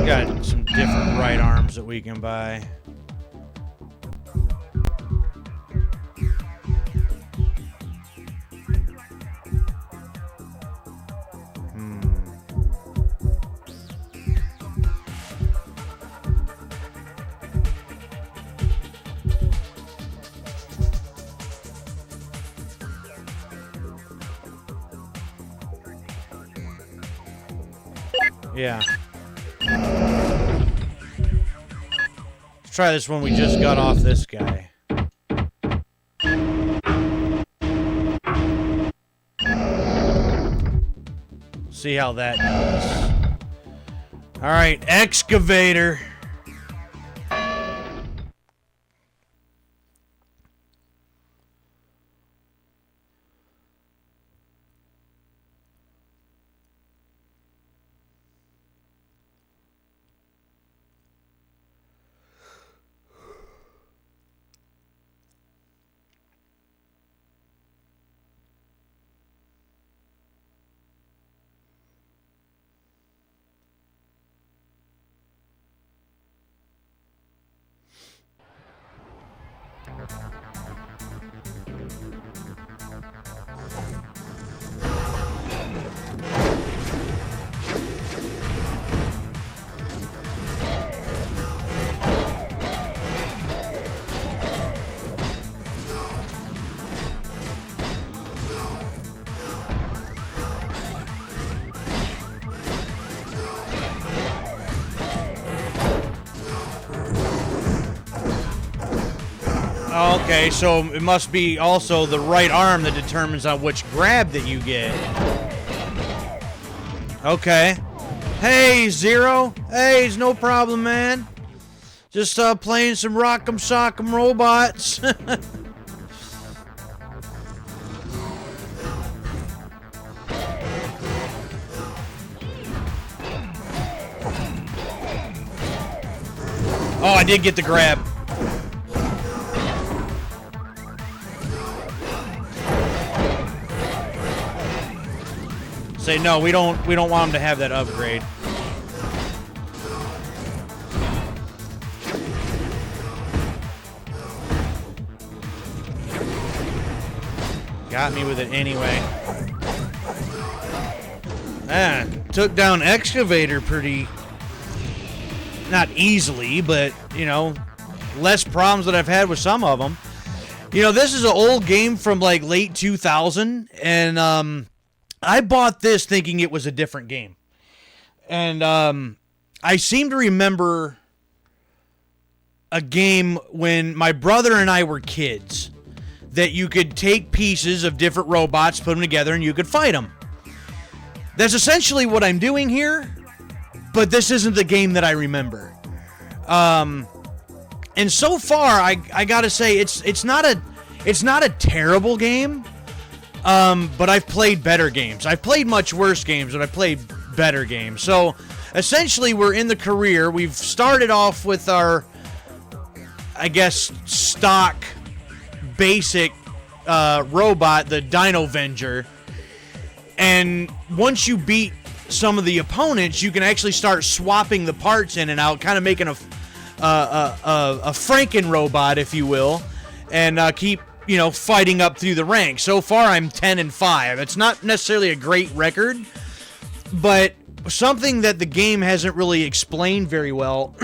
Got some different right arms that we can buy. Yeah. Let's try this one we just got off this guy. See how that does. Alright, excavator. Okay, so it must be also the right arm that determines on which grab that you get. Okay. Hey, Zero. Hey, it's no problem, man. Just playing some Rock'em Sock'em Robots. Oh, I did get the grab. Say no, we don't want him to have that upgrade. Got me with it anyway. Man, took down Excavator pretty, not easily, but, you know, less problems that I've had with some of them. You know, this is an old game from, like, late 2000, and, I bought this thinking it was a different game. And, I seem to remember a game when my brother and I were kids that you could take pieces of different robots, put them together, and you could fight them. That's essentially what I'm doing here, but this isn't the game that I remember. And so far, I gotta say, it's not a terrible game, but I've played better games. I've played much worse games, but I've played better games. So, essentially, we're in the career. We've started off with our, I guess, stock, basic robot, the Dino Venger. And once you beat some of the opponents, you can actually start swapping the parts in and out, kind of making a Franken robot, if you will, and keep, you know, fighting up through the ranks. So far, I'm 10-5. It's not necessarily a great record, but something that the game hasn't really explained very well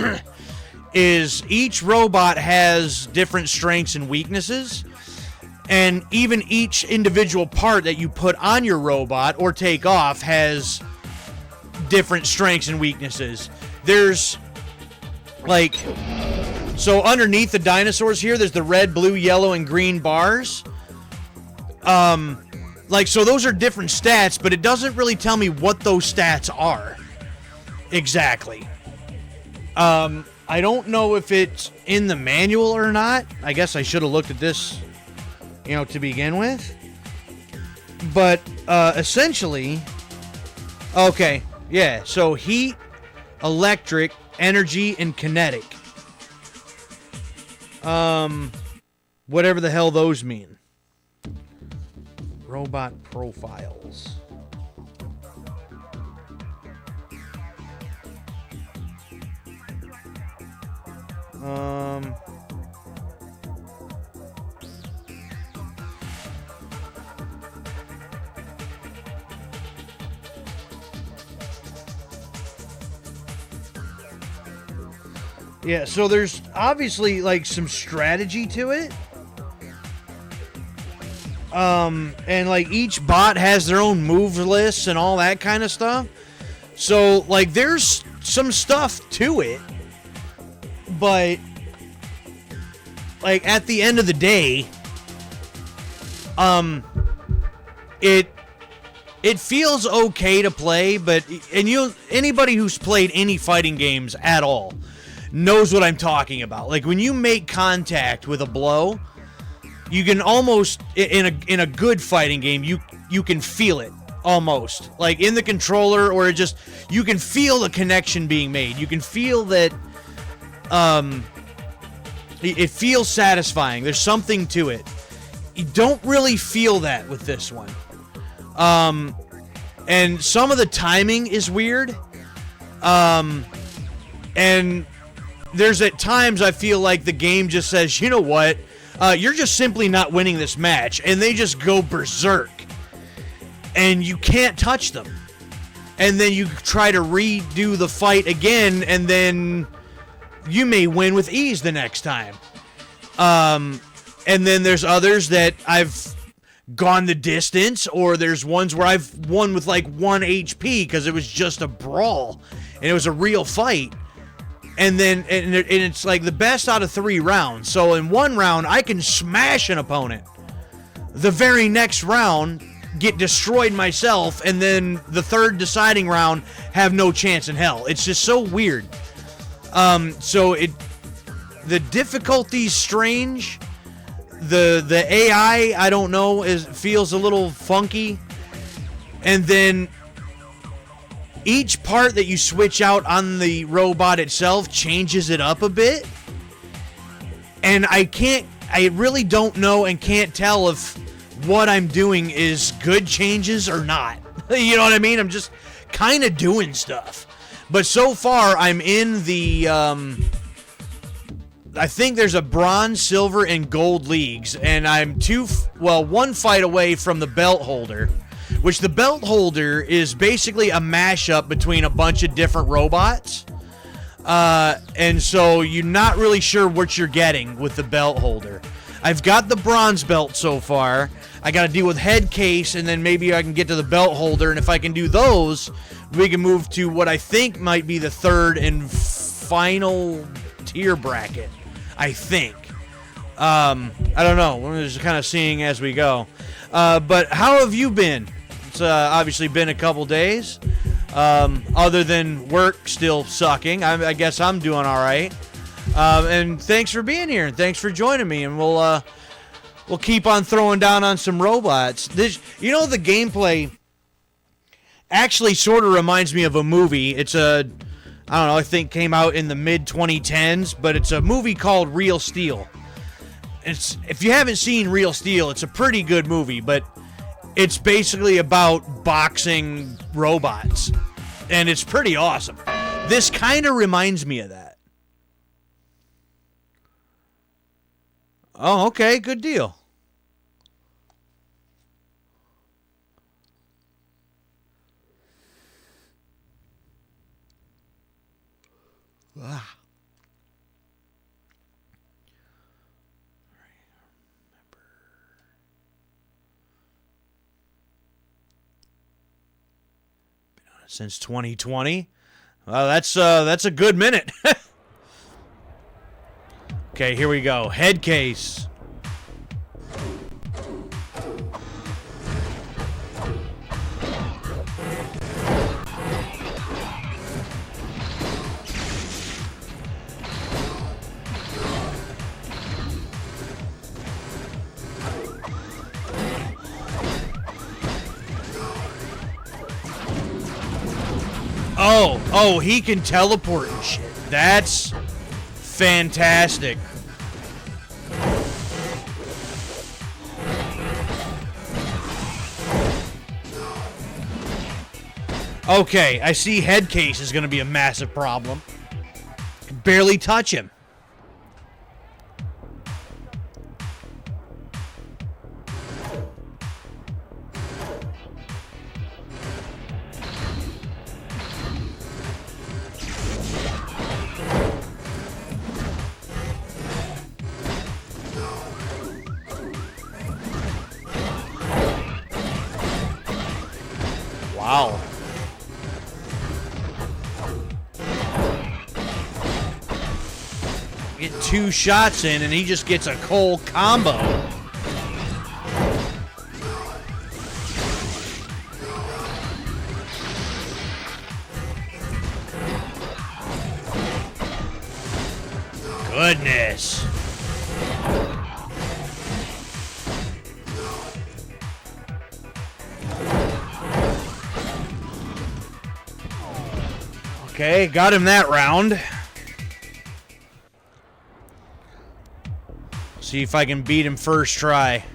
is each robot has different strengths and weaknesses. And even each individual part that you put on your robot or take off has different strengths and weaknesses. There's, like, so underneath the dinosaurs here, there's the red, blue, yellow, and green bars. Like, so those are different stats, but it doesn't really tell me what those stats are exactly. I don't know if it's in the manual or not. I guess I should have looked at this, you know, to begin with. But, essentially, okay, yeah, so heat, electric, energy, and kinetic. Whatever the hell those mean. Robot profiles. Yeah, so there's obviously, like, some strategy to it. And, like, each bot has their own move lists and all that kind of stuff. So, like, there's some stuff to it. But, like, at the end of the day, it feels okay to play, but, and anybody who's played any fighting games at all knows what I'm talking about. Like, when you make contact with a blow, you can almost, in a good fighting game, you can feel it, almost. Like, in the controller, or you can feel the connection being made. You can feel that, it feels satisfying. There's something to it. You don't really feel that with this one. And some of the timing is weird. And there's at times I feel like the game just says, you know what, you're just simply not winning this match, and they just go berserk, and you can't touch them, and then you try to redo the fight again, and then you may win with ease the next time. And then there's others that I've gone the distance, or there's ones where I've won with like 1 HP because it was just a brawl, and it was a real fight. And then, and it's like the best out of 3 rounds. So in 1 round, I can smash an opponent. The very next round, get destroyed myself, and then the third deciding round, have no chance in hell. It's just so weird. So the difficulty's strange. The AI, I don't know, feels a little funky. And then each part that you switch out on the robot itself changes it up a bit. And I really don't know and can't tell if what I'm doing is good changes or not. You know what I mean? I'm just kind of doing stuff. But so far, I'm in the, I think there's a bronze, silver, and gold leagues. And I'm one fight away from the belt holder. Which the belt holder is basically a mashup between a bunch of different robots. And so you're not really sure what you're getting with the belt holder. I've got the bronze belt so far. I got to deal with head case, and then maybe I can get to the belt holder. And if I can do those, we can move to what I think might be the third and final tier bracket. I think. I don't know. We're just kind of seeing as we go. But how have you been? It's obviously been a couple days. Other than work still sucking, I guess I'm doing all right. And thanks for being here, and thanks for joining me. And we'll keep on throwing down on some robots. The gameplay actually sort of reminds me of a movie. It's I think came out in the mid 2010s, but it's a movie called Real Steel. If you haven't seen Real Steel, it's a pretty good movie, but it's basically about boxing robots, and it's pretty awesome. This kind of reminds me of that. Oh, okay, good deal. Ah. Since 2020. Well, that's a good minute. Okay, here we go. Head case. Oh, he can teleport and shit. That's fantastic. Okay, I see head case is going to be a massive problem. Can barely touch him. Wow. Get 2 shots in and he just gets a cold combo. Goodness. Okay, got him that round. See if I can beat him first try.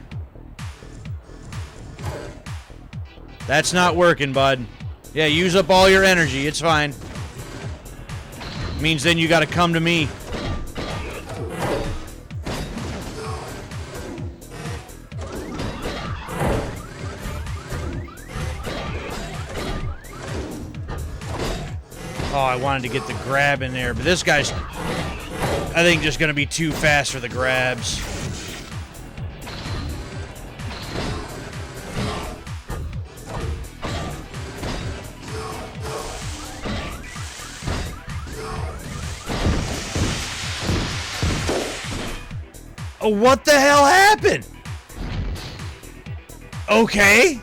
That's not working, bud. Yeah, use up all your energy. It's fine. Means then you gotta come to me. Oh, I wanted to get the grab in there, but this guy's, I think, just going to be too fast for the grabs. Oh, what the hell happened? Okay.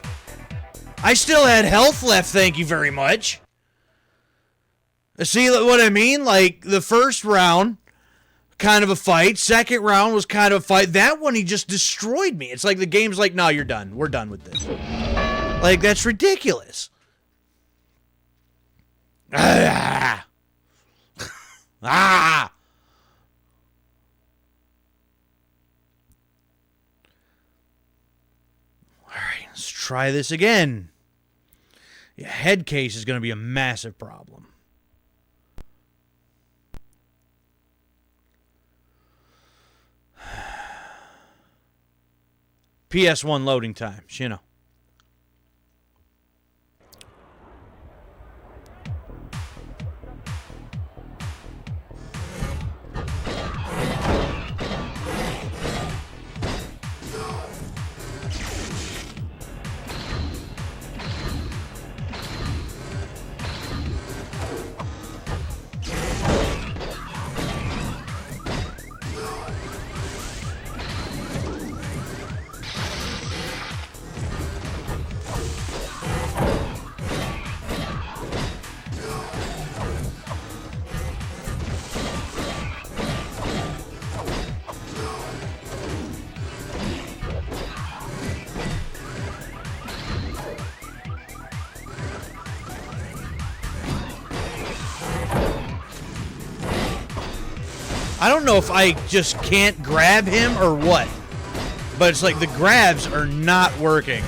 I still had health left, thank you very much. See what I mean? Like, the first round, kind of a fight. Second round was kind of a fight. That one, he just destroyed me. It's like the game's like, no, you're done. We're done with this. Like, that's ridiculous. Ah. Ah. All right, let's try this again. Yeah, head case is going to be a massive problem. PS1 loading times, you know. I don't know if I just can't grab him or what, but it's like the grabs are not working.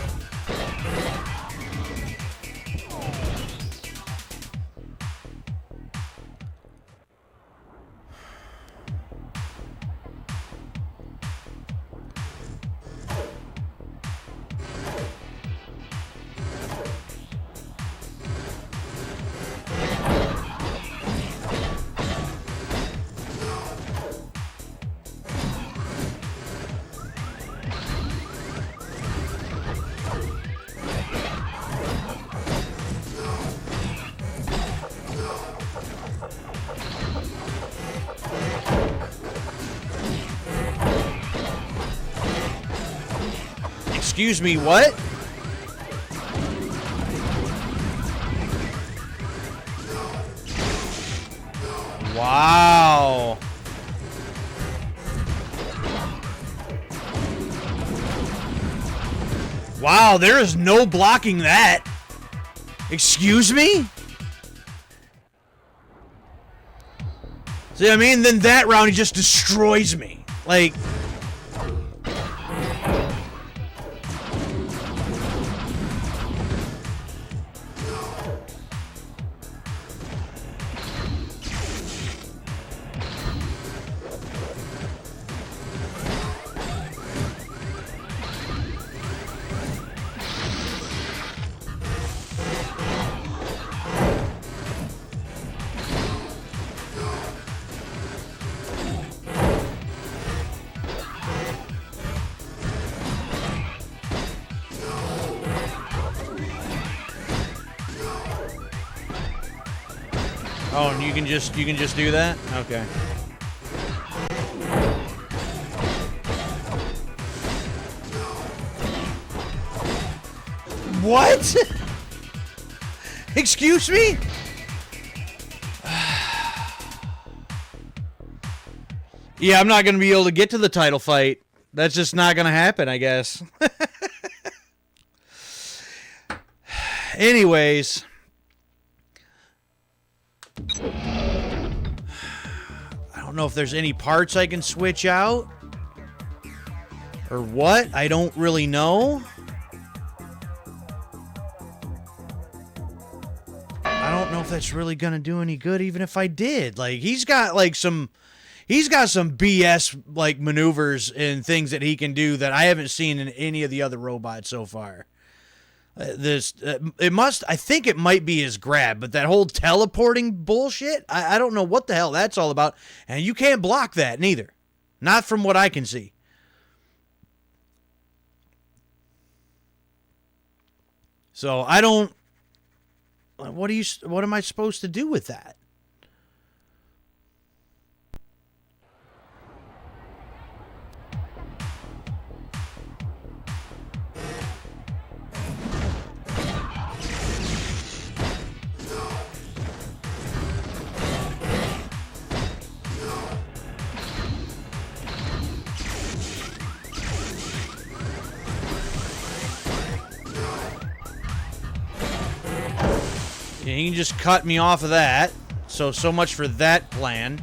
Excuse me, what? Wow. Wow, there is no blocking that. Excuse me? See what I mean? Then that round, he just destroys me. Like... Oh, and you can just do that? Okay. What? Excuse me? Yeah, I'm not going to be able to get to the title fight. That's just not going to happen, I guess. Anyways, I don't know if there's any parts I can switch out or what. I don't really know. I don't know if that's really going to do any good even if I did. Like, he's got some BS like maneuvers and things that he can do that I haven't seen in any of the other robots so far. I think it might be his grab, but that whole teleporting bullshit, I don't know what the hell that's all about. And you can't block that neither. Not from what I can see. So I don't, what am I supposed to do with that? he can just cut me off of that. So much for that plan.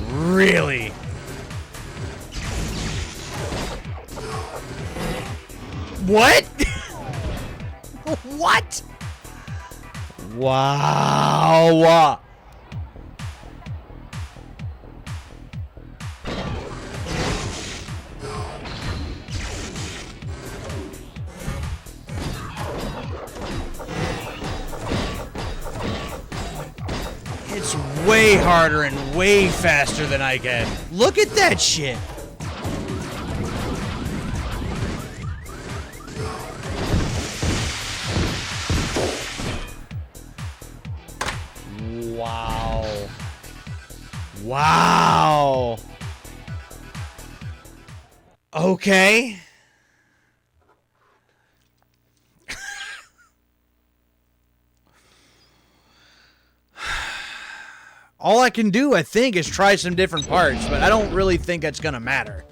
Really? What? What? Wow. It's way harder and way faster than I can. Look at that shit. Wow. Wow. Okay. All I can do, I think, is try some different parts, but I don't really think that's gonna matter.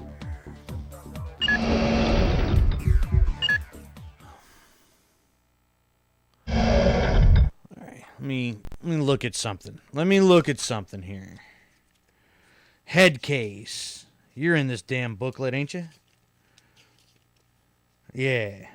Alright, let me look at something. Let me look at something here. Head case. You're in this damn booklet, ain't you? Yeah.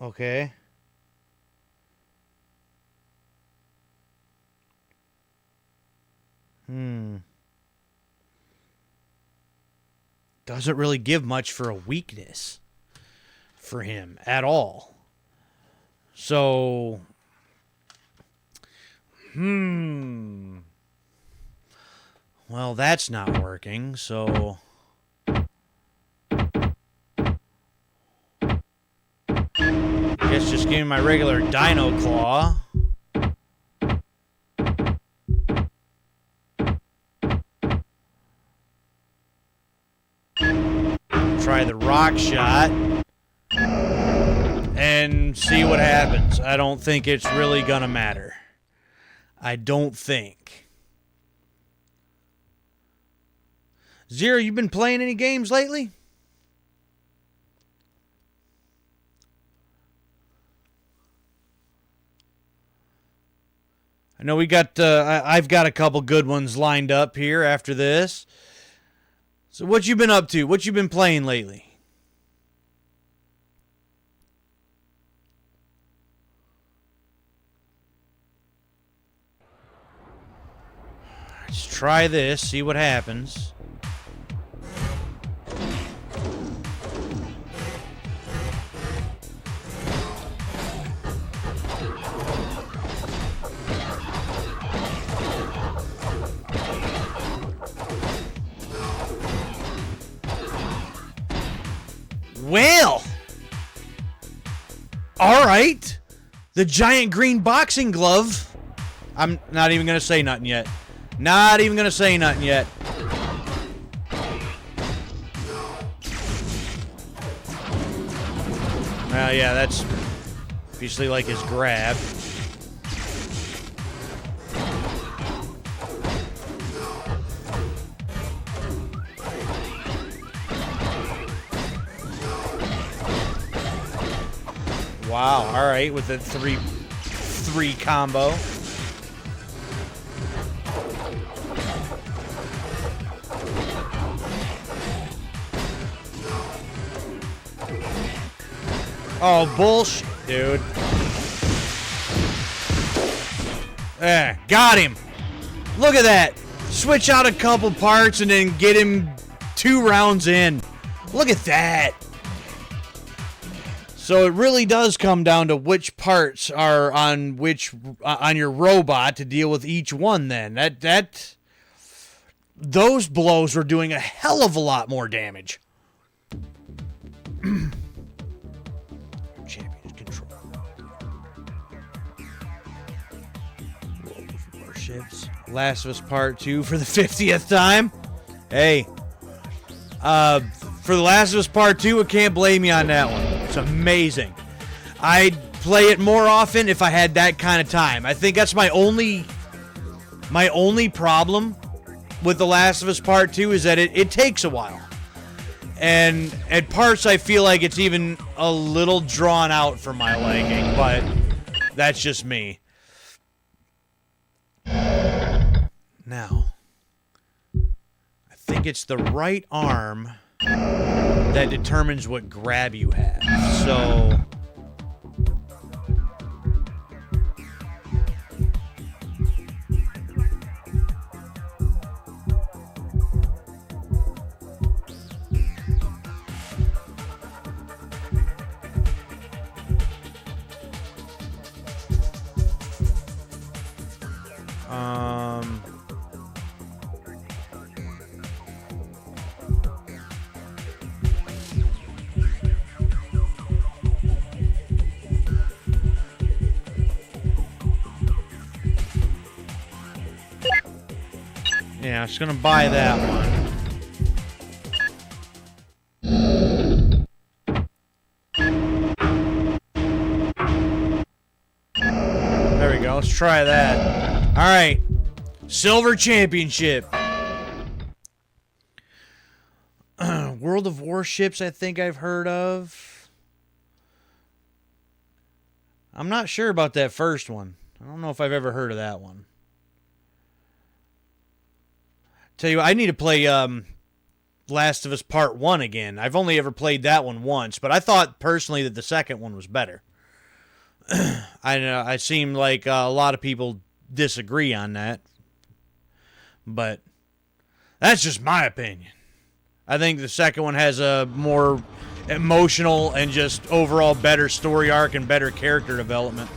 Okay. Doesn't really give much for a weakness for him at all. So, well, that's not working, so guess just give me my regular dino claw. Try the rock shot and see what happens. I don't think it's really gonna matter. I don't think. Zero, you been playing any games lately? I know we got, I've got a couple good ones lined up here after this. So what you been up to? What you been playing lately? Let's try this, see what happens. Well, all right. The giant green boxing glove. I'm not even going to say nothing yet. Not even going to say nothing yet. Well, yeah, that's obviously like his grab. Wow, all right, with the three combo. Oh, bullshit, dude. Got him. Look at that. Switch out a couple parts and then get him 2 rounds in. Look at that. So it really does come down to which parts are on on your robot to deal with each one then. Those blows were doing a hell of a lot more damage. Champion's control. Last of Us Part 2 for the 50th time. Hey. For The Last of Us Part 2, I can't blame you on that one. It's amazing. I'd play it more often if I had that kind of time. I think that's my only problem with The Last of Us Part 2 is that it takes a while. And at parts I feel like it's even a little drawn out for my liking, but that's just me. Now, I think it's the right arm that determines what grab you have. So yeah, I'm just gonna buy that one. There we go. Let's try that. All right, Silver Championship. World of Warships, I think I've heard of. I'm not sure about that first one. I don't know if I've ever heard of that one. Tell you what, I need to play Last of Us Part 1 again. I've only ever played that one once, but I thought personally that the second one was better. I know it seemed like a lot of people disagree on that, but that's just my opinion. I think the second one has a more emotional and just overall better story arc and better character development.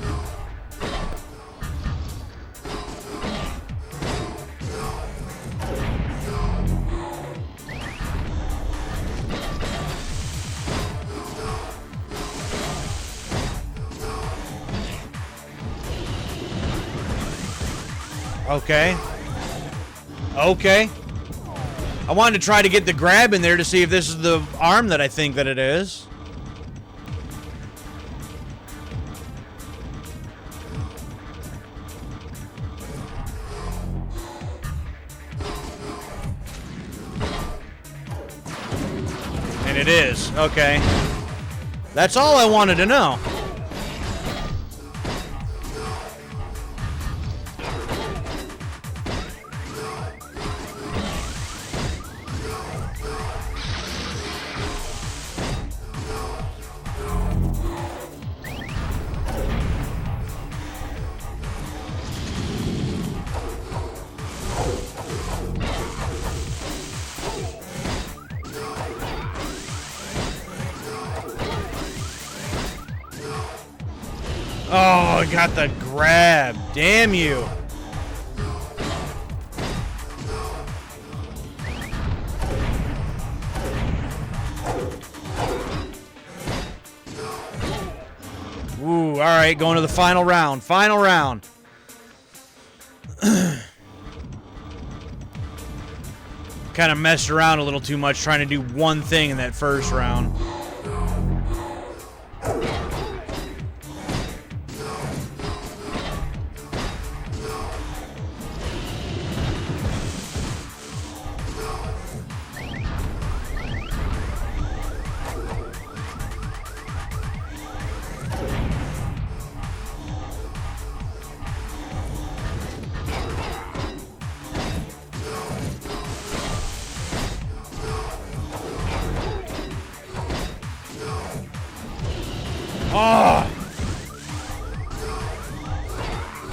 Okay. Okay. I wanted to try to get the grab in there to see if this is the arm that I think that it is. And it is. Okay. That's all I wanted to know. Oh, I got the grab. Damn you. Ooh, all right, going to the final round. Final round. Kind of messed around a little too much trying to do one thing in that first round. Oh!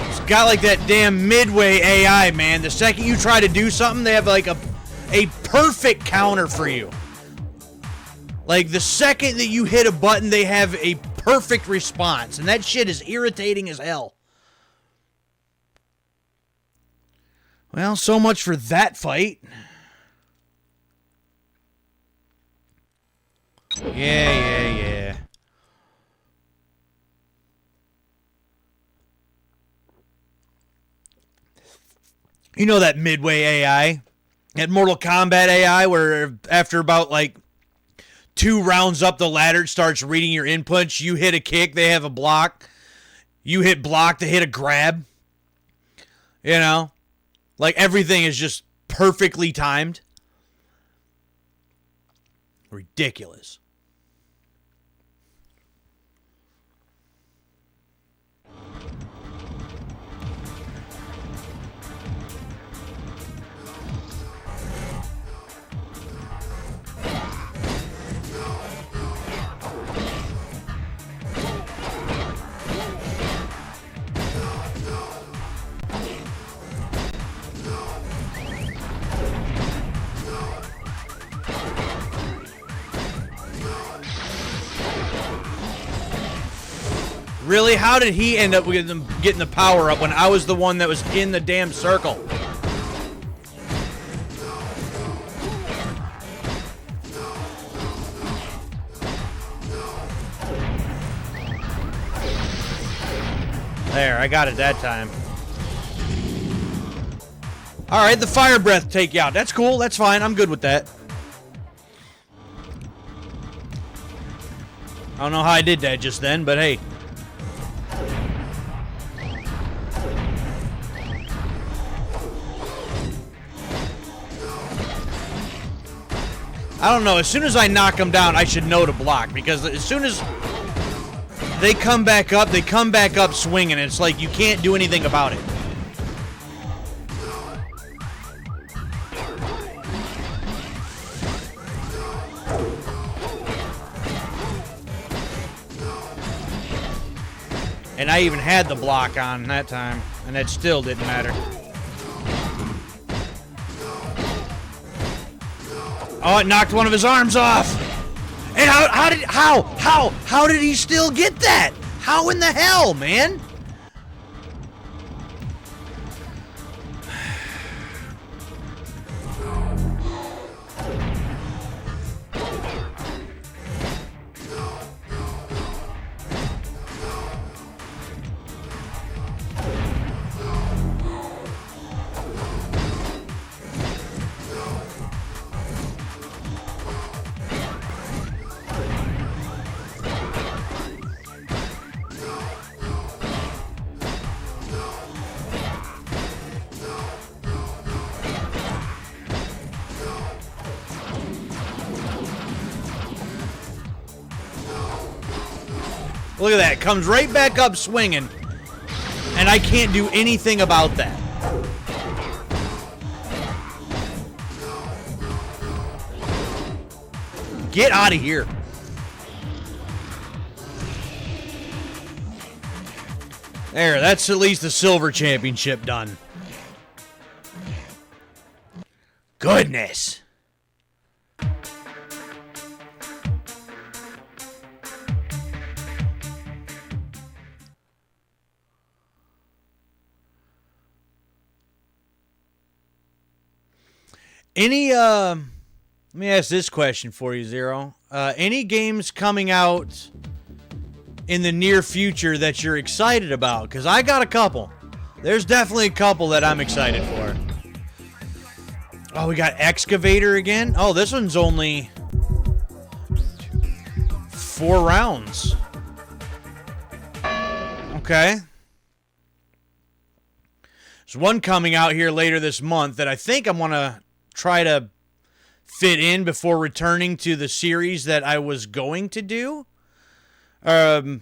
It's got like that damn Midway AI, man. The second you try to do something, they have like a perfect counter for you. Like the second that you hit a button, they have a perfect response. And that shit is irritating as hell. Well, so much for that fight. Yeah. You know that Midway AI? That Mortal Kombat AI where after about like 2 rounds up the ladder, it starts reading your inputs. You hit a kick, they have a block. You hit block, they hit a grab. You know? Like everything is just perfectly timed. Ridiculous. Really? How did he end up getting the power up when I was the one that was in the damn circle? There, I got it that time. Alright, the fire breath take you out. That's cool, that's fine, I'm good with that. I don't know how I did that just then, but hey. I don't know, as soon as I knock them down, I should know to block, because as soon as they come back up swinging. It's like you can't do anything about it. And I even had the block on that time, and it still didn't matter. Oh, it knocked one of his arms off. And how did he still get that? How in the hell, man? Look at that. Comes right back up swinging. And I can't do anything about that. Get out of here. There, that's at least the silver championship done. Goodness. Let me ask this question for you, Zero. Any games coming out in the near future that you're excited about? Because I got a couple. There's definitely a couple that I'm excited for. Oh, we got Excavator again? Oh, this one's only 4 rounds. Okay. There's one coming out here later this month that I think I'm going to try to fit in before returning to the series that I was going to do. The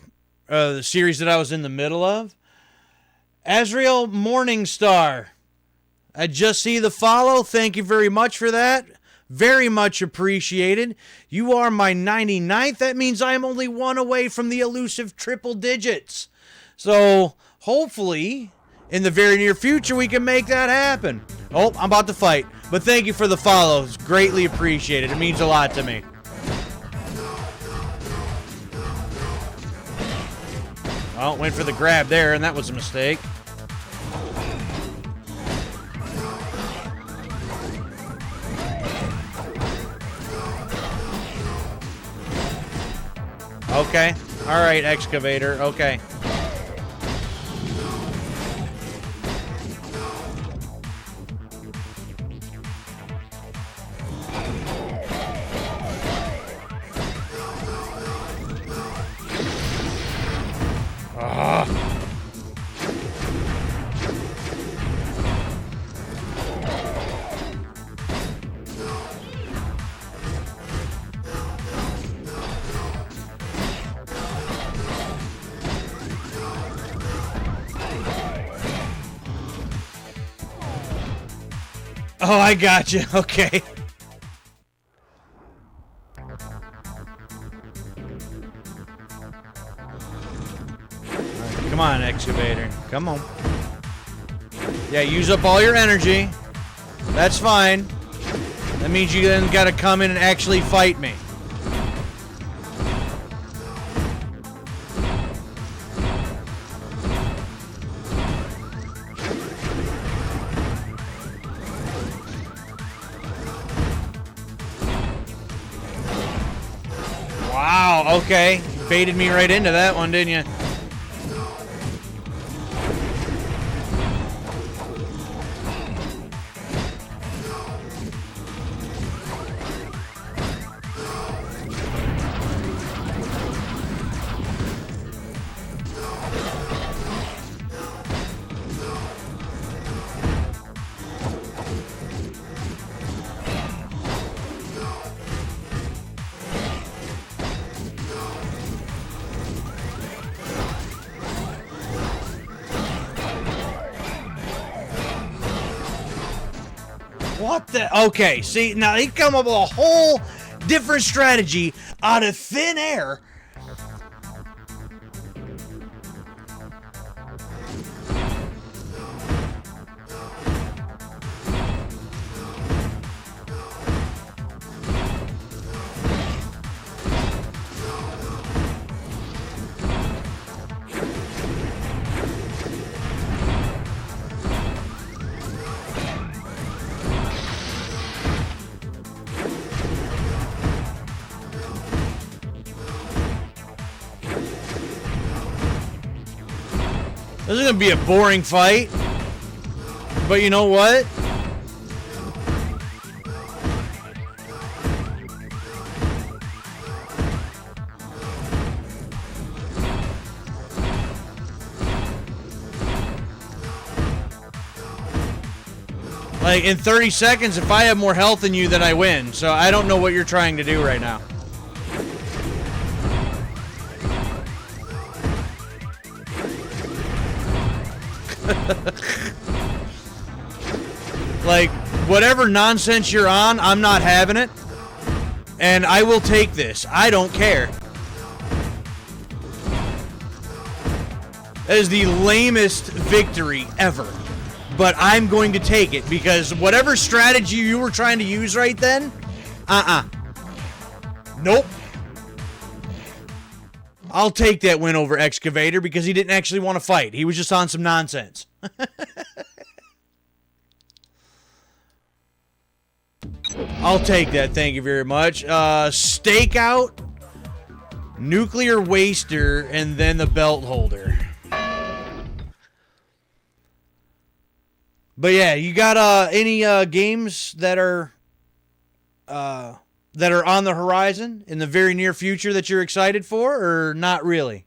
series that I was in the middle of. Azrael Morningstar. I just see the follow. Thank you very much for that. Very much appreciated. You are my 99th. That means I am only 1 away from the elusive triple digits. So, hopefully, in the very near future, we can make that happen. Oh, I'm about to fight. But thank you for the follow. It's greatly appreciated. It means a lot to me. Oh, went for the grab there, and that was a mistake. Okay. All right, Excavator. Okay. Oh, I got you. Okay. Come on, excavator. Come on. Yeah, use up all your energy. That's fine. That means you then gotta come in and actually fight me. Wow, okay. Baited me right into that one, didn't you? What the? Okay, see, now he come up with a whole different strategy out of thin air. This is gonna be a boring fight, but you know what? Like, in 30 seconds, if I have more health than you, then I win. So I don't know what you're trying to do right now. Like, whatever nonsense you're on, I'm not having it. And I will take this. I don't care. That is the lamest victory ever. But I'm going to take it because whatever strategy you were trying to use right then, nope. I'll take that win over Excavator because he didn't actually want to fight. He was just on some nonsense. I'll take that, thank you very much. Stakeout, Nuclear Waster, and then the Belt Holder. But yeah, you got any games that are on the horizon in the very near future that you're excited for, or not really?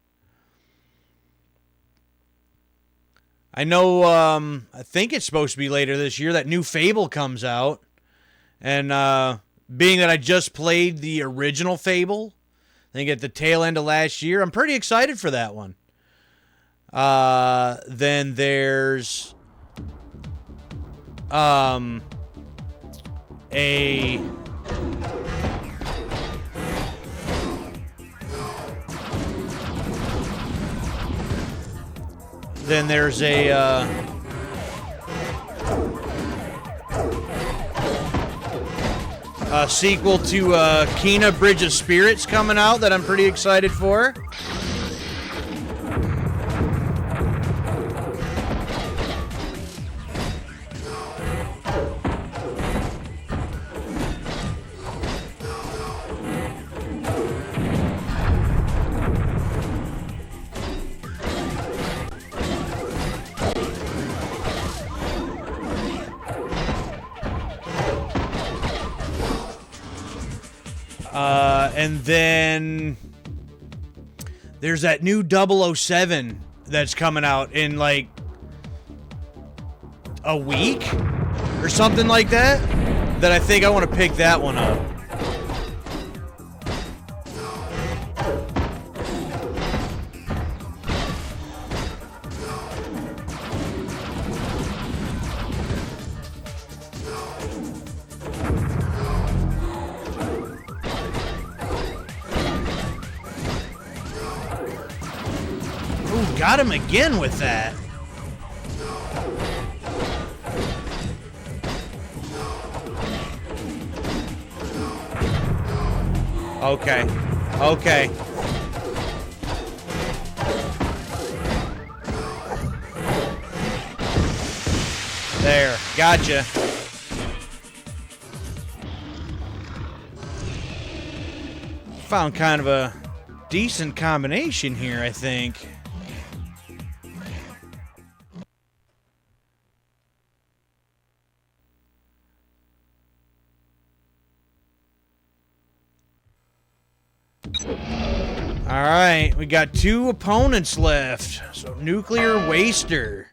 I know, I think it's supposed to be later this year that new Fable comes out. And being that I just played the original Fable, I think at the tail end of last year, I'm pretty excited for that one. Then there's a sequel to Kena Bridge of Spirits coming out that I'm pretty excited for. And then there's that new 007 that's coming out in like a week or something like that I think I want to pick that one up. got him again with that. Okay. Okay. There. Gotcha. Found kind of a decent combination here, I think. Alright, we got 2 opponents left. So, Nuclear Waster.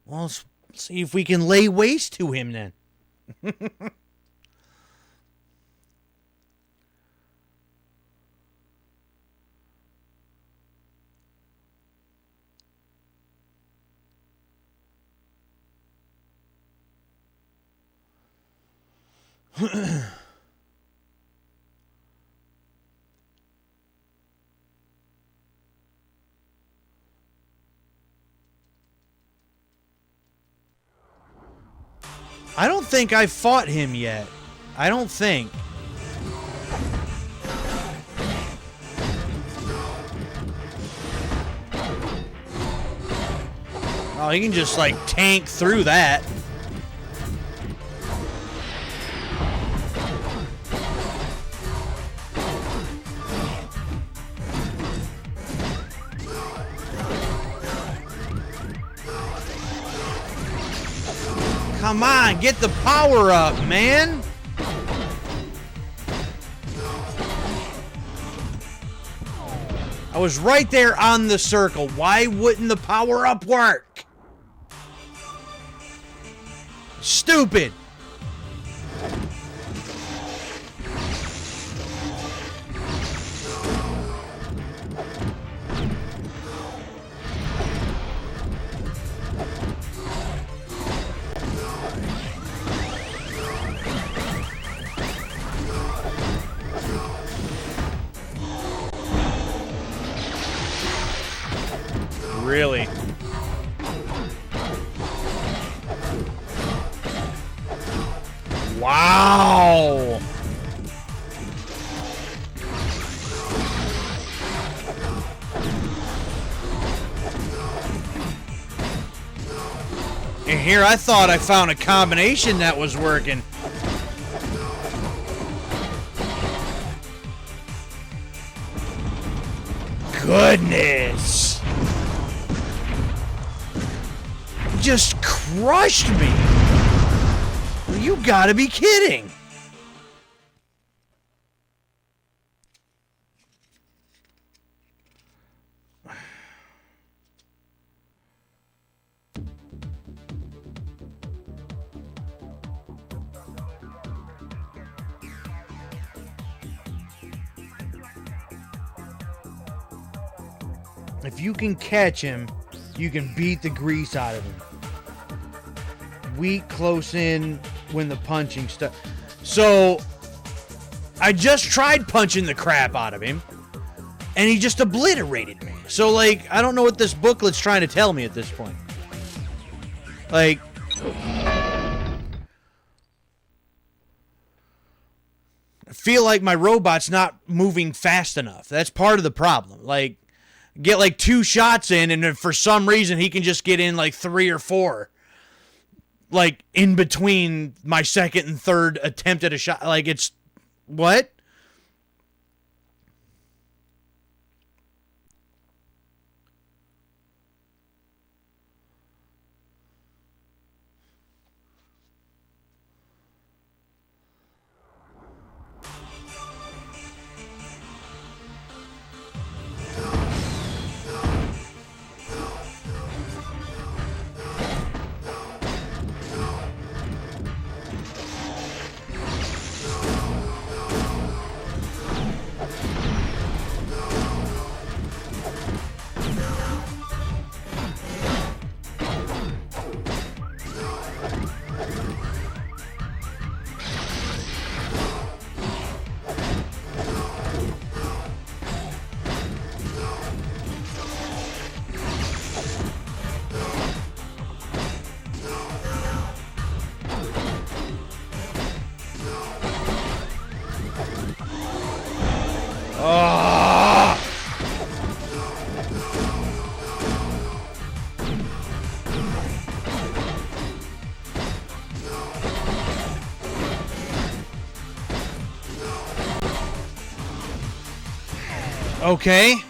Well, let's see if we can lay waste to him then. I don't think I've fought him yet. I don't think. Oh, he can just, like, tank through that. Come on, get the power up, man. I was right there on the circle. Why wouldn't the power up work? Stupid. Really? Wow! And here I thought I found a combination that was working. Goodness! Just crushed me. You gotta be kidding. If you can catch him, you can beat the grease out of him. Weak close in when the punching stuff. So I just tried punching the crap out of him and he just obliterated me. So, like, I don't know what this booklet's trying to tell me at this point. Like, I feel like my robot's not moving fast enough. That's part of the problem. Like, get like 2 shots in and then for some reason he can just get in like 3 or 4. Like, in between my second and third attempt at a shot. Like, it's... What? Okay.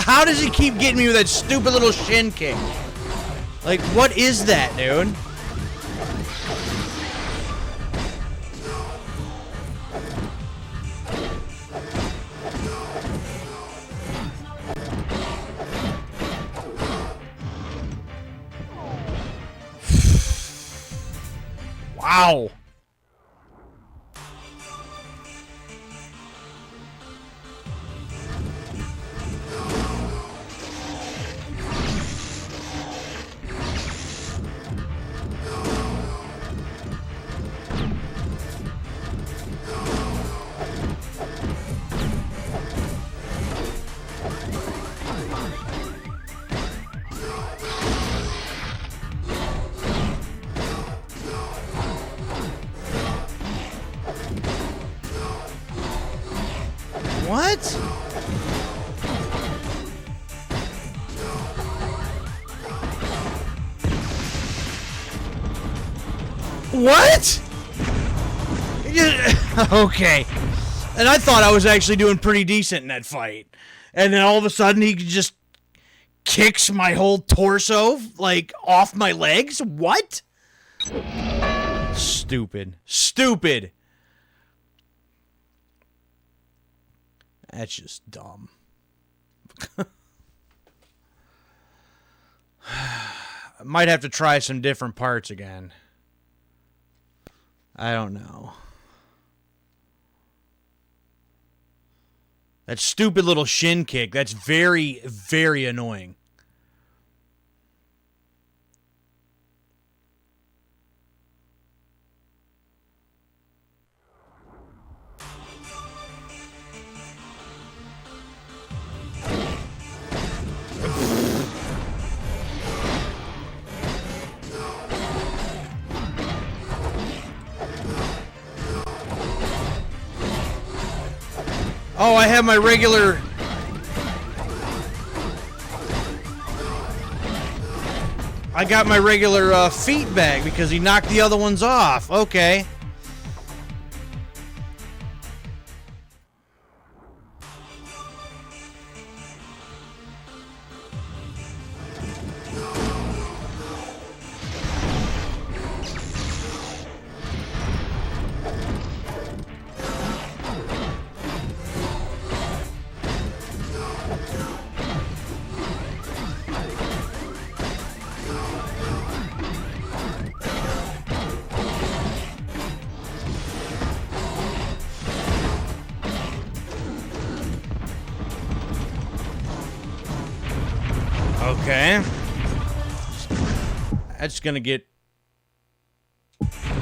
How does he keep getting me with that stupid little shin kick? Like, what is that, dude? Wow. What? What? Okay. And I thought I was actually doing pretty decent in that fight. And then all of a sudden he just kicks my whole torso, like, off my legs? What? Stupid. Stupid. That's just dumb. I might have to try some different parts again. I don't know. That stupid little shin kick, that's very, very annoying. Oh, I have my regular... I got my regular feet back because he knocked the other ones off. Okay. Okay. That's gonna get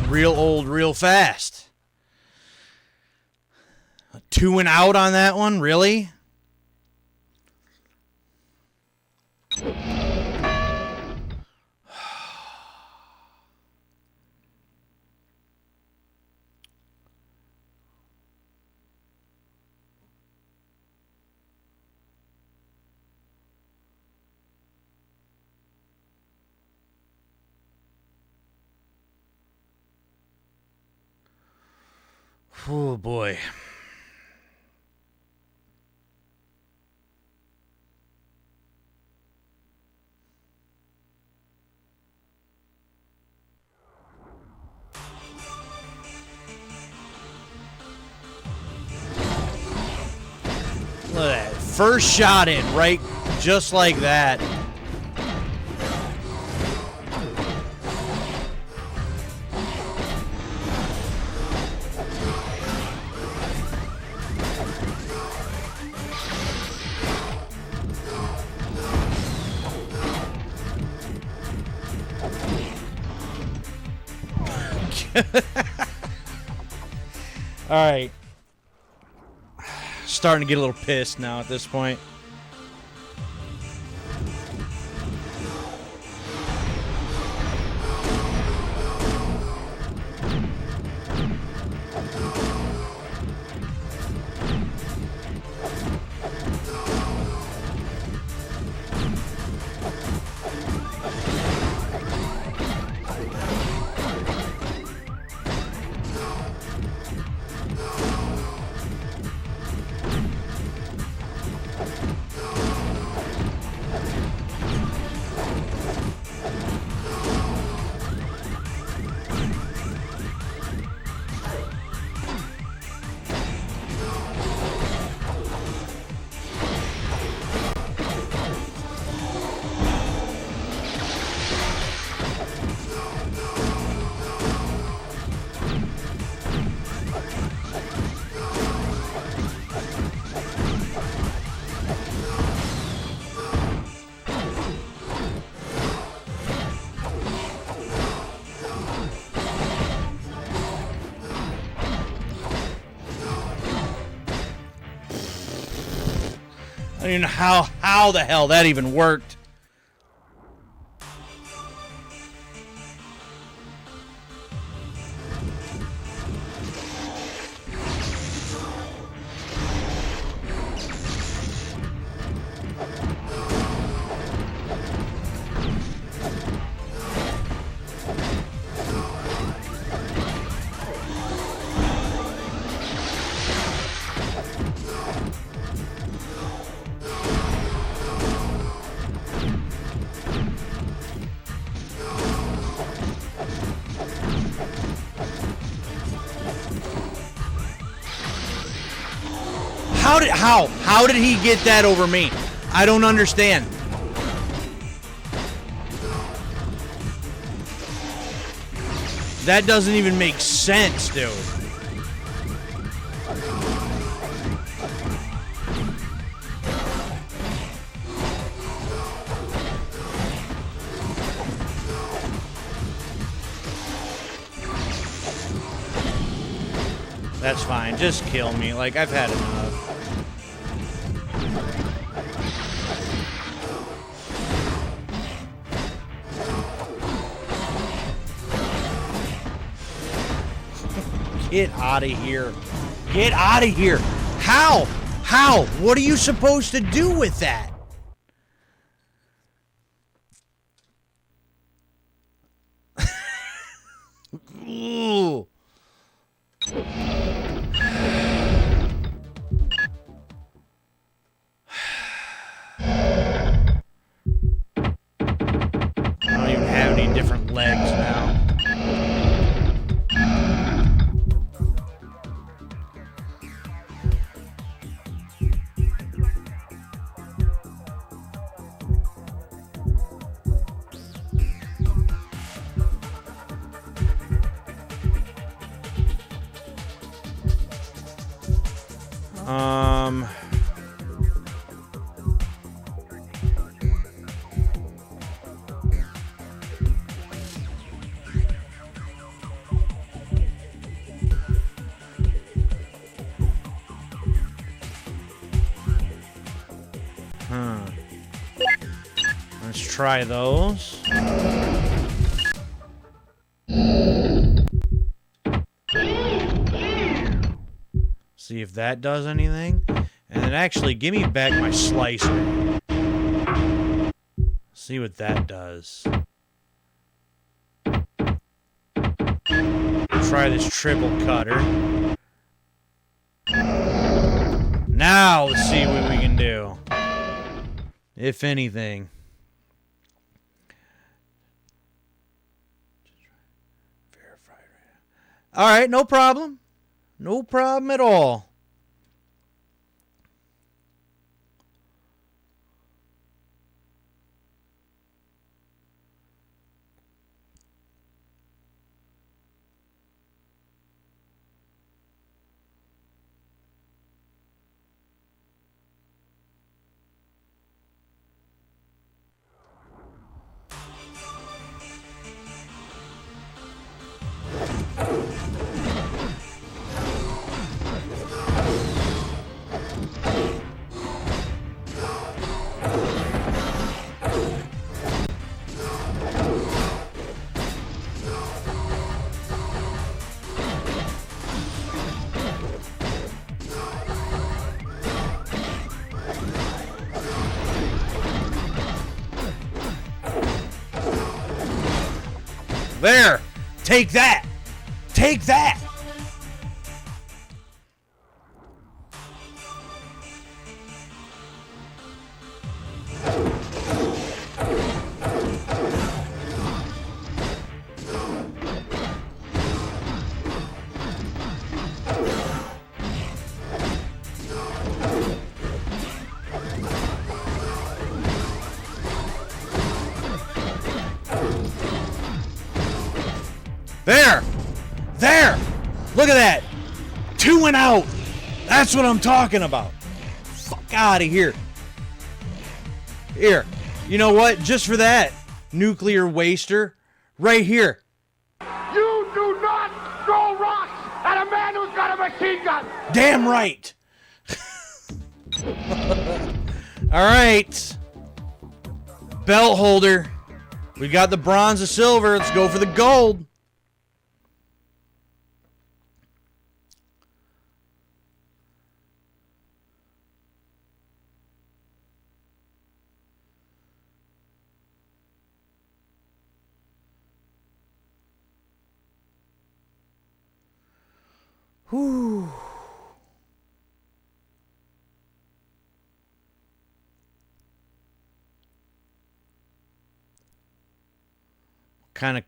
real old real fast. 2 and out on that one? Really? Oh boy. Look at that first shot in, right? Just like that. All right. Starting to get a little pissed now at this point. I don't even know how the hell that even worked. How did he get that over me? I don't understand. That doesn't even make sense, dude. That's fine. Just kill me. Like, I've had enough. Get out of here. Get out of here. How? How? What are you supposed to do with that? Ooh. I don't even have any different legs now. Let's try those. See if that does anything. And then actually give me back my slicer. See what that does. Try this triple cutter. Now let's see what we can do. If anything. Alright, no problem. No problem at all. There. Take that. Take that. There! There! Look at that! 2 and out! That's what I'm talking about! Fuck out of here! Here, you know what? Just for that, nuclear waster, right here. You do not throw rocks at a man who's got a machine gun! Damn right! Alright. Belt holder. We got the bronze, the silver. Let's go for the gold. Whew. Kind of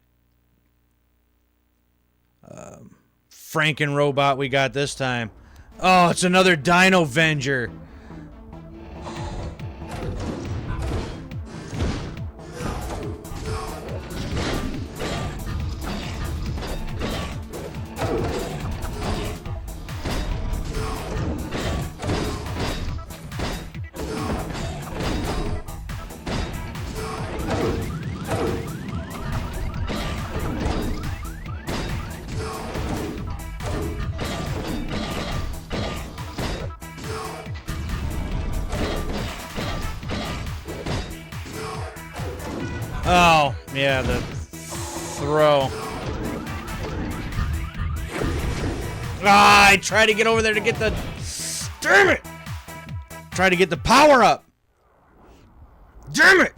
Franken robot we got this time. Oh, it's another Dino Venger. Oh, yeah, the throw. Ah, I tried to get over there to get the... Damn it! Try to get the power up. Damn it!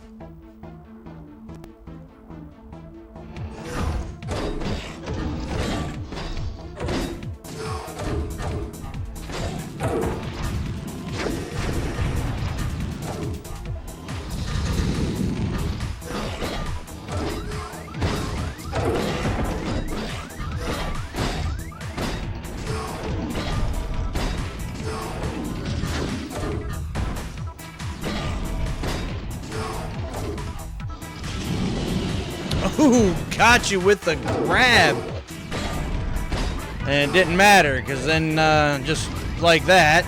Ooh, got you with the grab. And it didn't matter, because then, just like that.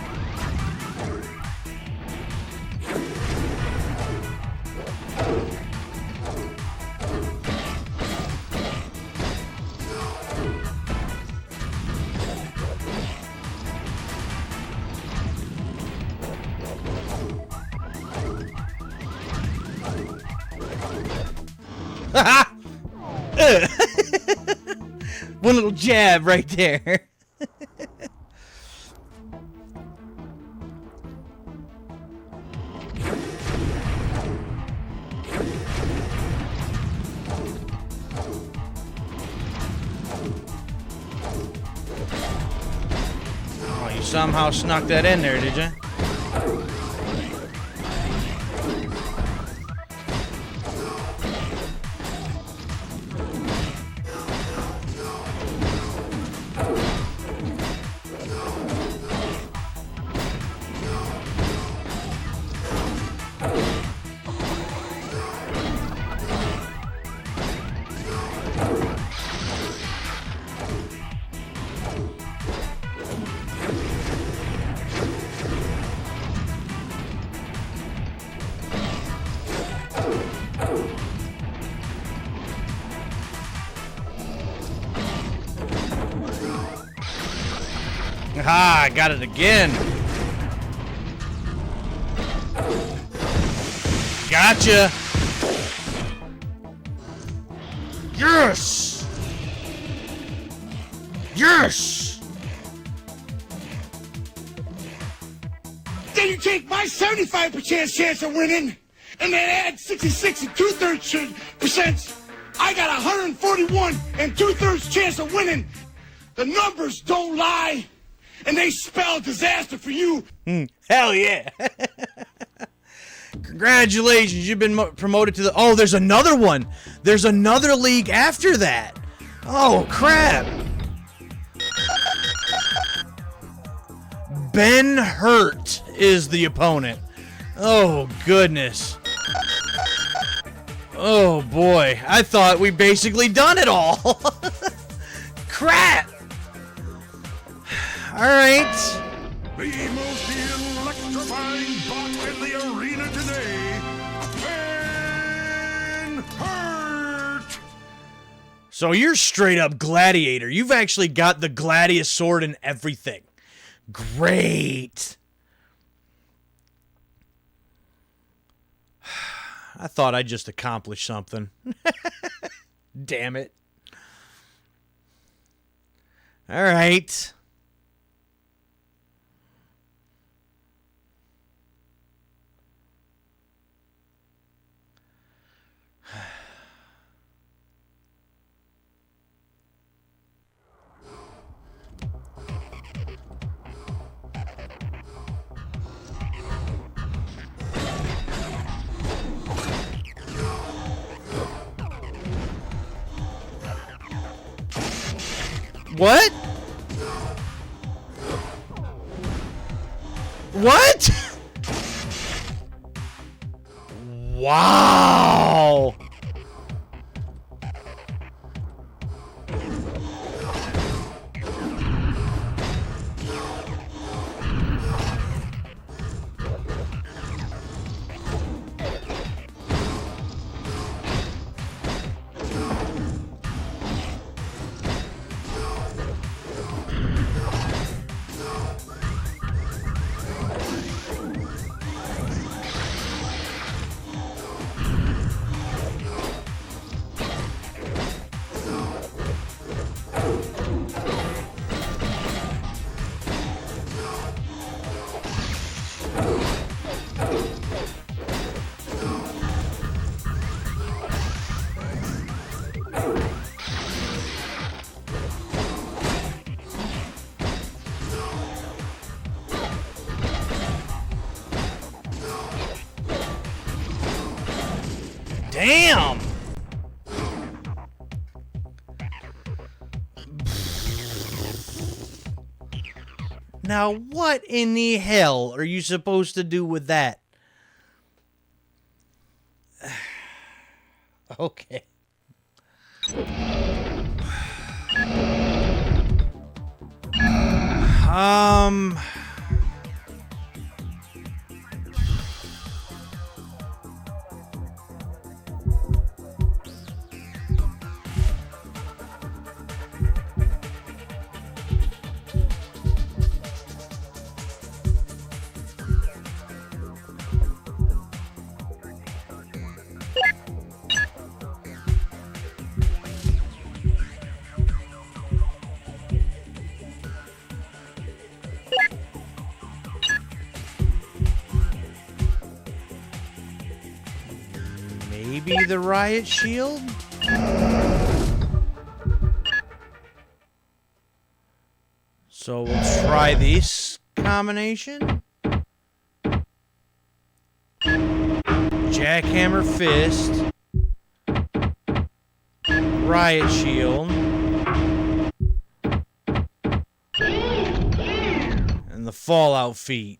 One little jab right there. Oh, you somehow snuck that in there, did you? Ha! I got it again. Gotcha. Yes. Yes. Then you take my 75% chance of winning, and then add 66 and 2/3%. I got 141 and 2/3 chance of winning. The numbers don't lie, and they spell disaster for you. Hell yeah. Congratulations, you've been promoted to the... Oh, there's another one. There's another league after that. Oh, crap. Ben Hurt is the opponent. Oh, goodness. Oh, boy. I thought we basically done it all. Crap. All right. The most electrifying bot in the arena today, Ben Hurt! So you're straight up gladiator. You've actually got the gladius sword and everything. Great. I thought I just accomplished something. Damn it. All right. What? What? Wow. Damn! Now, what in the hell are you supposed to do with that? Okay. Um... Maybe the riot shield? So we'll try this combination. Jackhammer fist. Riot shield. And the fallout feet.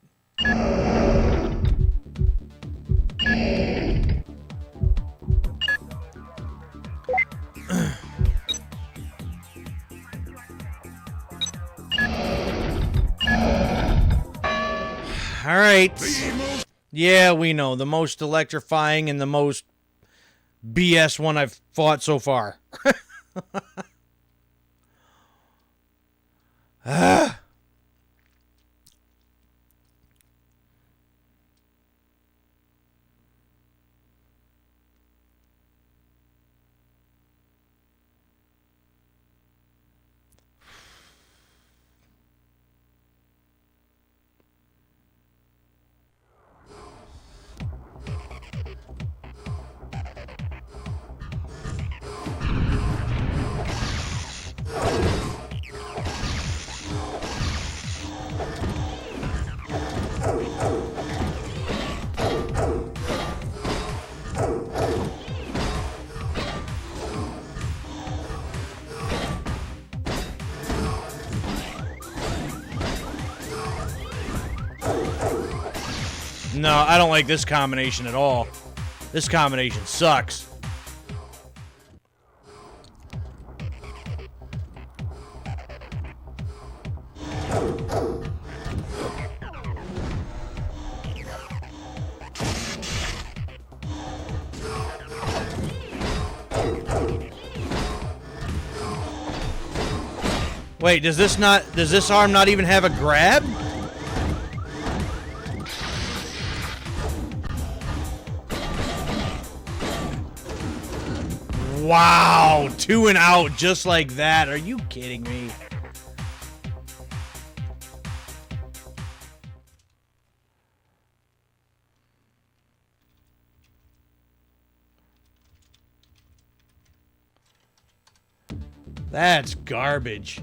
All right. Yeah, we know. The most electrifying and the most BS one I've fought so far. Ah. No, I don't like this combination at all. This combination sucks. Wait, does this arm not even have a grab? Wow, 2 and out just like that. Are you kidding me? That's garbage.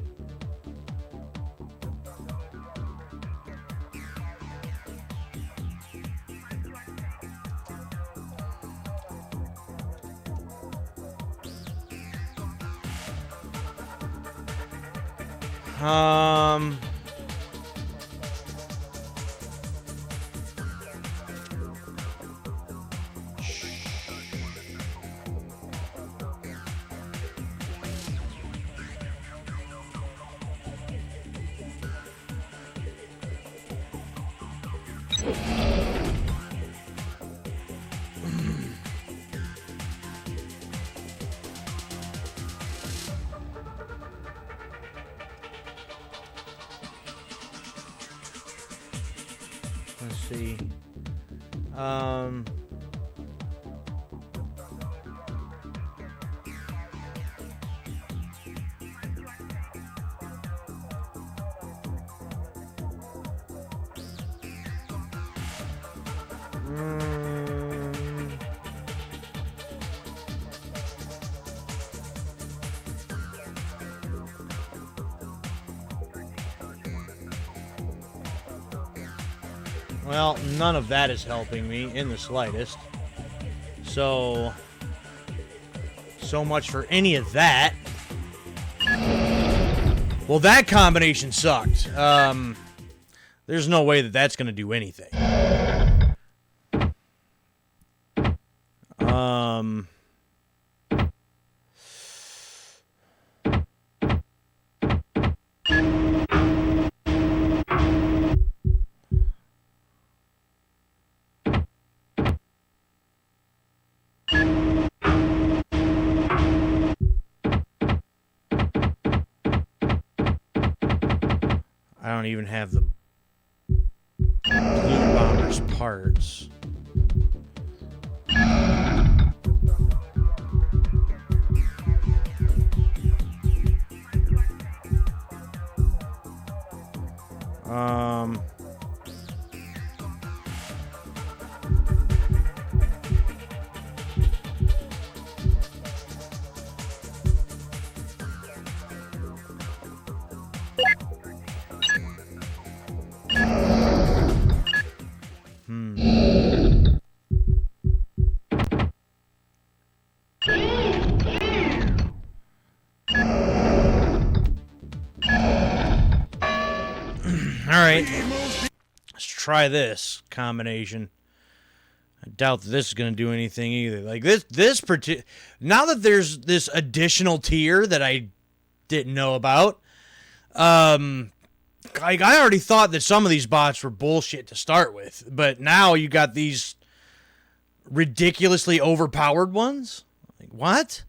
Let's see. Well, none of that is helping me in the slightest. So much for any of that. Well, that combination sucked. There's no way that that's going to do anything. I don't even have the Blue Bomber's parts. Alright, let's try this combination. I doubt that this is going to do anything either. Like, now that there's this additional tier that I didn't know about, I already thought that some of these bots were bullshit to start with, but now you got these ridiculously overpowered ones? Like, what?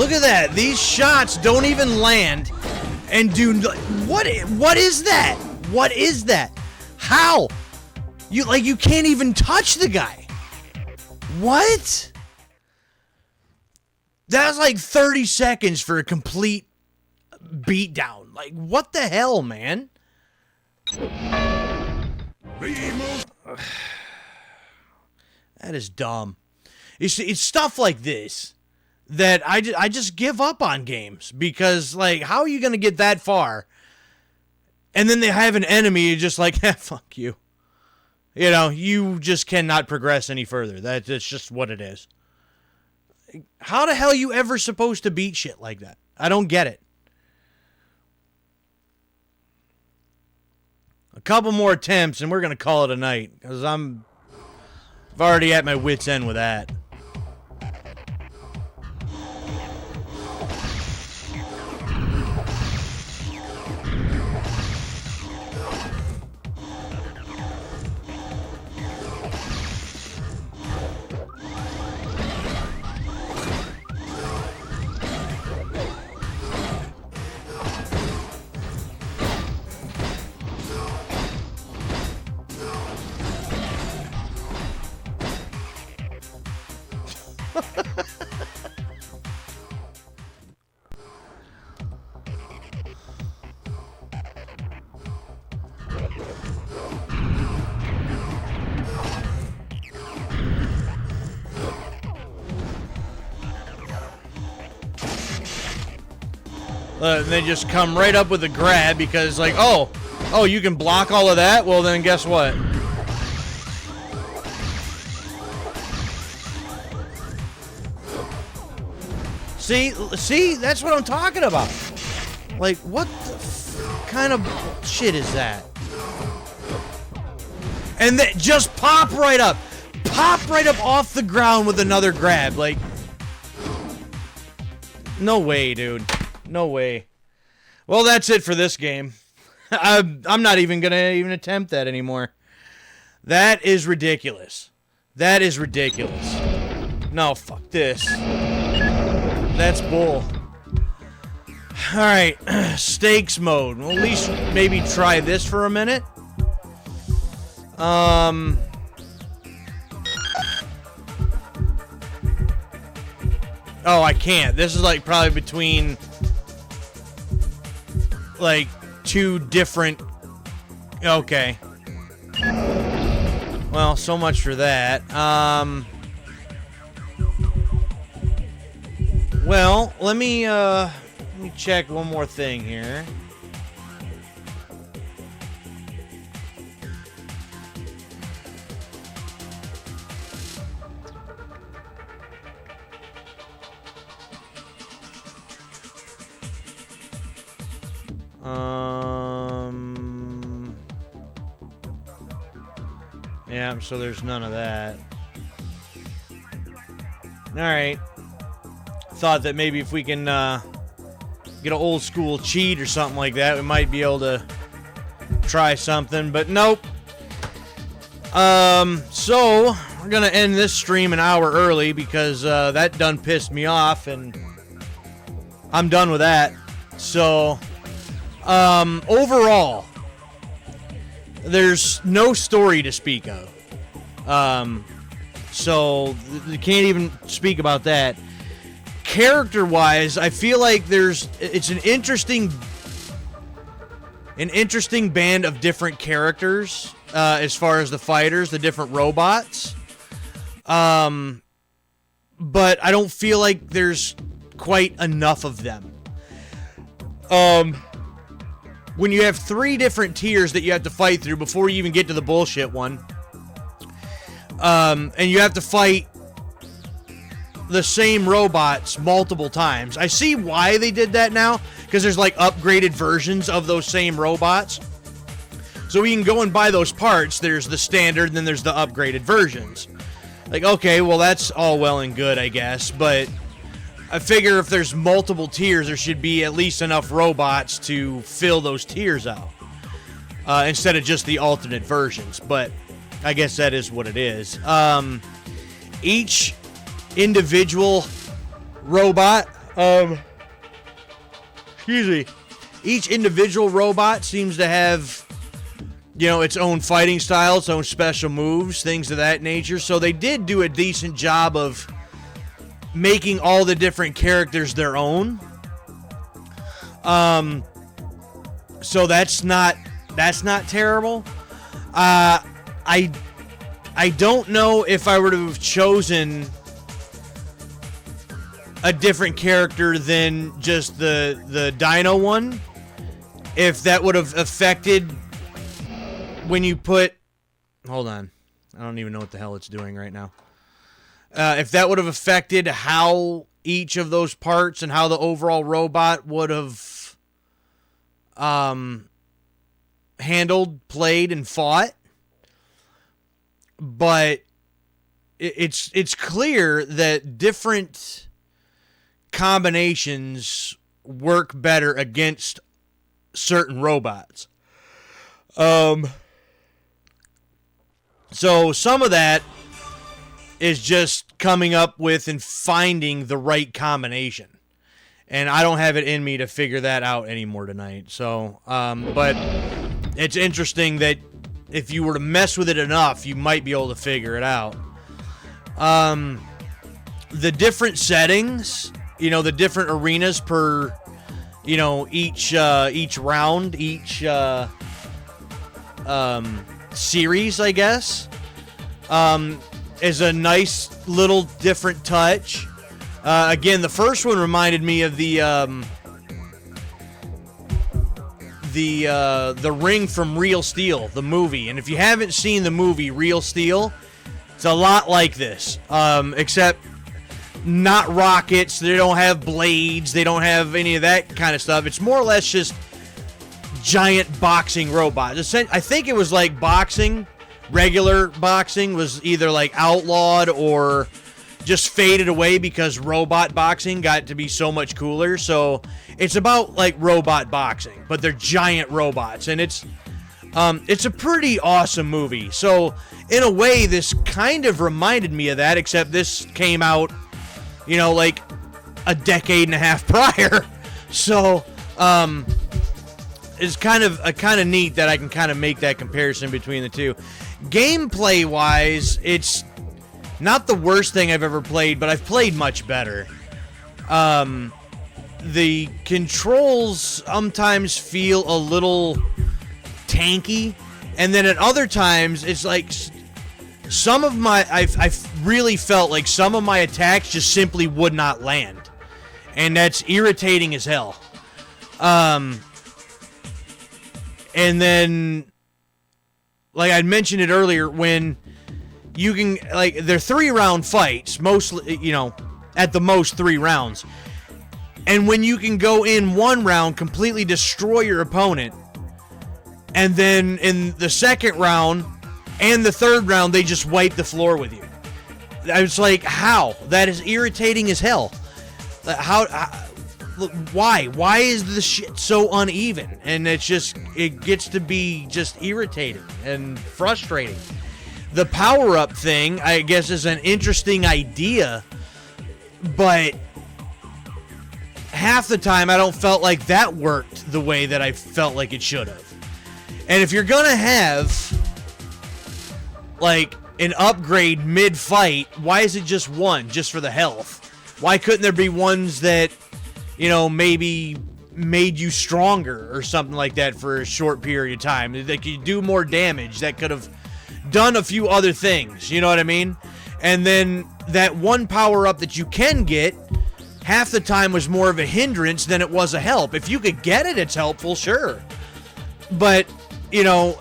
Look at that. These shots don't even land and do what is that? What is that? How? You can't even touch the guy. What? That was like 30 seconds for a complete beatdown. Like, what the hell, man? That is dumb. It's stuff like this that I just give up on games because, like, how are you going to get that far? And then they have an enemy just like, fuck you. You know, you just cannot progress any further. That's just what it is. How the hell are you ever supposed to beat shit like that? I don't get it. A couple more attempts and we're going to call it a night because I've already at my wit's end with that. And they just come right up with a grab because, like, oh, you can block all of that? Well, then guess what? See, that's what I'm talking about. Like, what the kind of shit is that? And they just pop right up off the ground with another grab. Like, no way, dude. No way. Well, that's it for this game. I'm not even gonna attempt that anymore. That is ridiculous. That is ridiculous. No, fuck this. That's bull. Alright, stakes mode. We'll at least maybe try this for a minute. Oh, I can't. This is like probably between like two different. Okay. Well, so much for that. Well, let me check one more thing here. Yeah, so there's none of that. Alright. Thought that maybe if we can get an old school cheat or something like that, we might be able to try something, but nope. So we're gonna end this stream an hour early because that done pissed me off and I'm done with that. So overall, there's no story to speak of. So you can't even speak about that. Character-wise, I feel like it's an interesting band of different characters as far as the fighters, the different robots. But I don't feel like there's quite enough of them. When you have 3 different tiers that you have to fight through before you even get to the bullshit one, and you have to fight the same robots multiple times. I see why they did that now, because there's like upgraded versions of those same robots. So we can go and buy those parts. There's the standard, and then there's the upgraded versions. Like, okay, well, that's all well and good, I guess, but I figure if there's multiple tiers, there should be at least enough robots to fill those tiers out, instead of just the alternate versions, but I guess that is what it is. Each individual robot Excuse me. Each individual robot seems to have, its own fighting style, its own special moves, things of that nature. So they did do a decent job of making all the different characters their own. So that's not terrible. I don't know if I were to have chosen a different character than just the Dino one, if that would have affected when you put... Hold on. I don't even know what the hell it's doing right now. If that would have affected how each of those parts and how the overall robot would have handled, played, and fought. But it's clear that different combinations work better against certain robots. So some of that is just coming up with and finding the right combination. And I don't have it in me to figure that out anymore tonight. So, but it's interesting that if you were to mess with it enough, you might be able to figure it out. The different settings, the different arenas per, each round, each series, I guess, is a nice little different touch. Again, the first one reminded me of the Ring from Real Steel, the movie. And if you haven't seen the movie Real Steel, it's a lot like this, except not rockets. They don't have blades. They don't have any of that kind of stuff. It's more or less just giant boxing robots. I think it was like boxing. Regular boxing was either like outlawed or just faded away because robot boxing got to be so much cooler. So it's about like robot boxing, but they're giant robots, and it's a pretty awesome movie. So in a way, this kind of reminded me of that, except this came out, like a decade and a half prior. So it's kind of neat that I can kind of make that comparison between the two. Gameplay wise, it's not the worst thing I've ever played, but I've played much better. The controls sometimes feel a little tanky, and then at other times it's like I've really felt like some of my attacks just simply would not land, and that's irritating as hell. And then, like I mentioned it earlier, when you can, like, they're 3-round fights, mostly, at the most 3 rounds. And when you can go in 1 round, completely destroy your opponent, and then in the second round and the third round, they just wipe the floor with you. I was like, how? That is irritating as hell. Why? Why is the shit so uneven? And it gets to be just irritating and frustrating. The power-up thing, I guess, is an interesting idea, but half the time I don't felt like that worked the way that I felt like it should have. And if you're gonna have like an upgrade mid-fight, why is it just one, just for the health? Why couldn't there be ones that, maybe made you stronger or something like that for a short period of time? That could do more damage, that could have done a few other things, you know what I mean? And then that one power-up that you can get, half the time was more of a hindrance than it was a help. If you could get it, it's helpful, sure. But,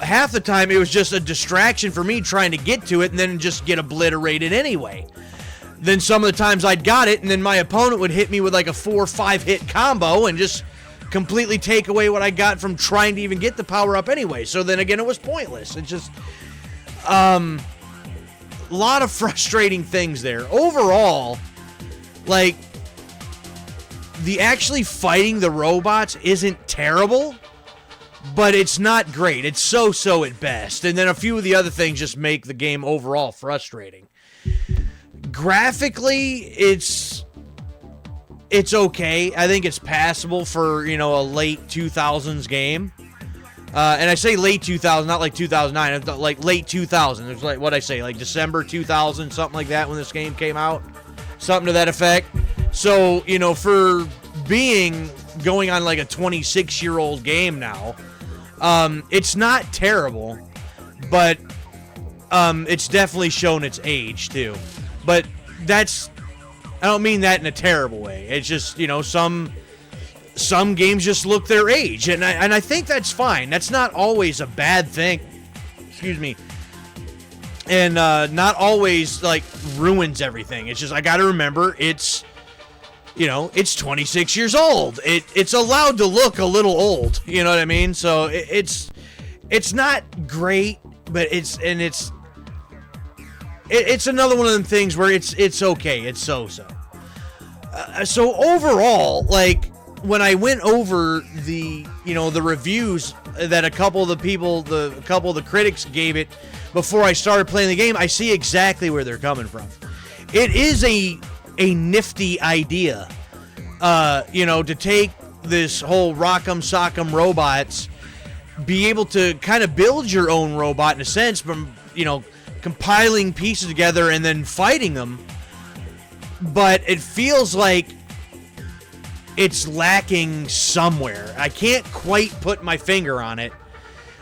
half the time it was just a distraction for me trying to get to it and then just get obliterated anyway. Then some of the times I'd got it, and then my opponent would hit me with like a 4 or 5 hit combo and just completely take away what I got from trying to even get the power-up anyway. So then again, it was pointless. It just... a lot of frustrating things there. Overall, like, the actually fighting the robots isn't terrible, but it's not great. It's so at best. And then a few of the other things just make the game overall frustrating. Graphically, it's it's okay. I think it's passable for, a late 2000s game. And I say late 2000, not like 2009, like late 2000. It's like what I say, like December 2000, something like that when this game came out. Something to that effect. So, for going on like a 26-year-old game now, it's not terrible, but it's definitely shown its age too. But I don't mean that in a terrible way. It's just, some games just look their age, and I think that's fine. That's not always a bad thing. Excuse me. And not always like ruins everything. It's just I got to remember it's 26 years old. It's allowed to look a little old. You know what I mean? So it's not great, but it's another one of them things where it's okay. It's so. So overall, like when I went over the reviews that a couple of the critics gave it before I started playing the game, I see exactly where they're coming from. It is a nifty idea, to take this whole Rock'em Sock'em robots, be able to kind of build your own robot in a sense from, compiling pieces together and then fighting them. But it feels like it's lacking somewhere. I can't quite put my finger on it.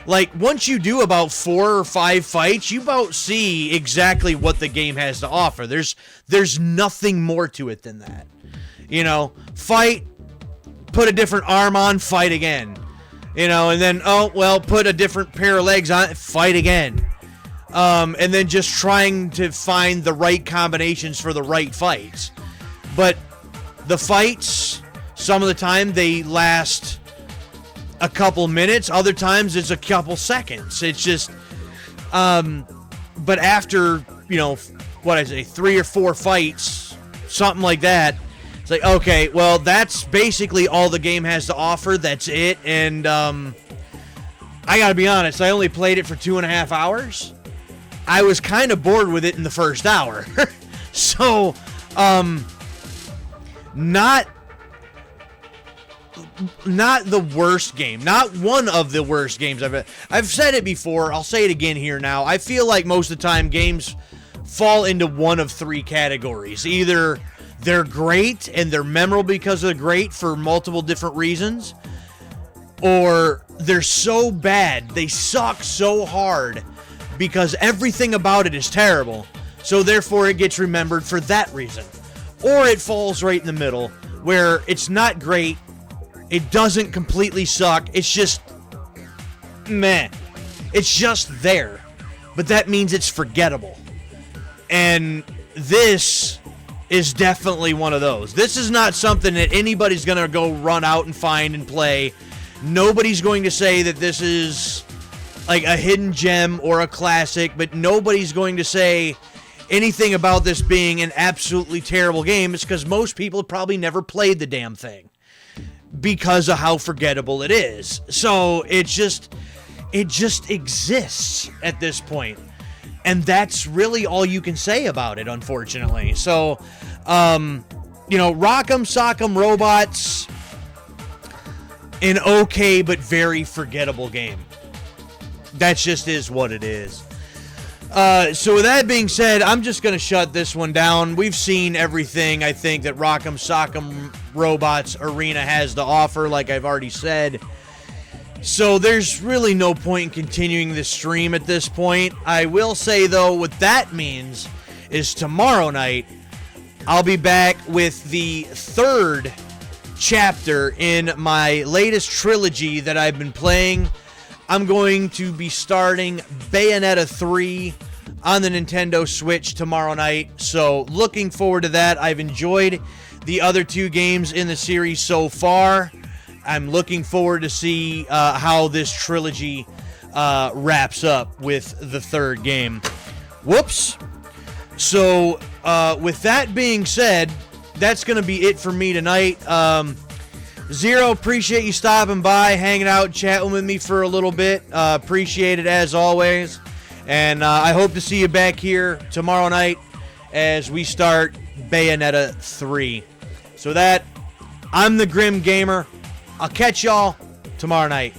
Like, once you do about 4 or 5 fights, you about see exactly what the game has to offer. There's nothing more to it than that. Fight, put a different arm on, fight again. And then, put a different pair of legs on, fight again. And then just trying to find the right combinations for the right fights. But the fights, some of the time, they last a couple minutes. Other times, it's a couple seconds. It's just, but after, 3 or 4 fights, something like that, it's like, okay, well, that's basically all the game has to offer. That's it. And I gotta be honest, I only played it for 2.5 hours. I was kind of bored with it in the first hour. So, not the worst game. Not one of the worst games I've said it before. I'll say it again here now. I feel like most of the time games fall into one of 3 categories. Either they're great and they're memorable because they're great for multiple different reasons, or they're so bad, they suck so hard because everything about it is terrible, so therefore it gets remembered for that reason. Or it falls right in the middle, where it's not great, it doesn't completely suck, it's just meh. It's just there, but that means it's forgettable. And this is definitely one of those. This is not something that anybody's going to go run out and find and play. Nobody's going to say that this is like a hidden gem or a classic, but nobody's going to say anything about this being an absolutely terrible game. It's because most people probably never played the damn thing because of how forgettable it is. So it just exists at this point. And that's really all you can say about it, unfortunately. So, Rock'em Sock'em Robots, an okay but very forgettable game. That just is what it is. So with that being said, I'm just going to shut this one down. We've seen everything, I think, that Rock'em Sock'em Robots Arena has to offer, like I've already said. So there's really no point in continuing this stream at this point. I will say, though, what that means is tomorrow night, I'll be back with the 3rd chapter in my latest trilogy that I've been playing. I'm going to be starting Bayonetta 3 on the Nintendo Switch tomorrow night. So looking forward to that. I've enjoyed the other 2 games in the series so far. I'm looking forward to see how this trilogy wraps up with the 3rd game. Whoops. So, with that being said, that's going to be it for me tonight. Zero, appreciate you stopping by, hanging out, chatting with me for a little bit. Appreciate it as always. And I hope to see you back here tomorrow night as we start Bayonetta 3. So that I'm the Grim Gamer. I'll catch y'all tomorrow night.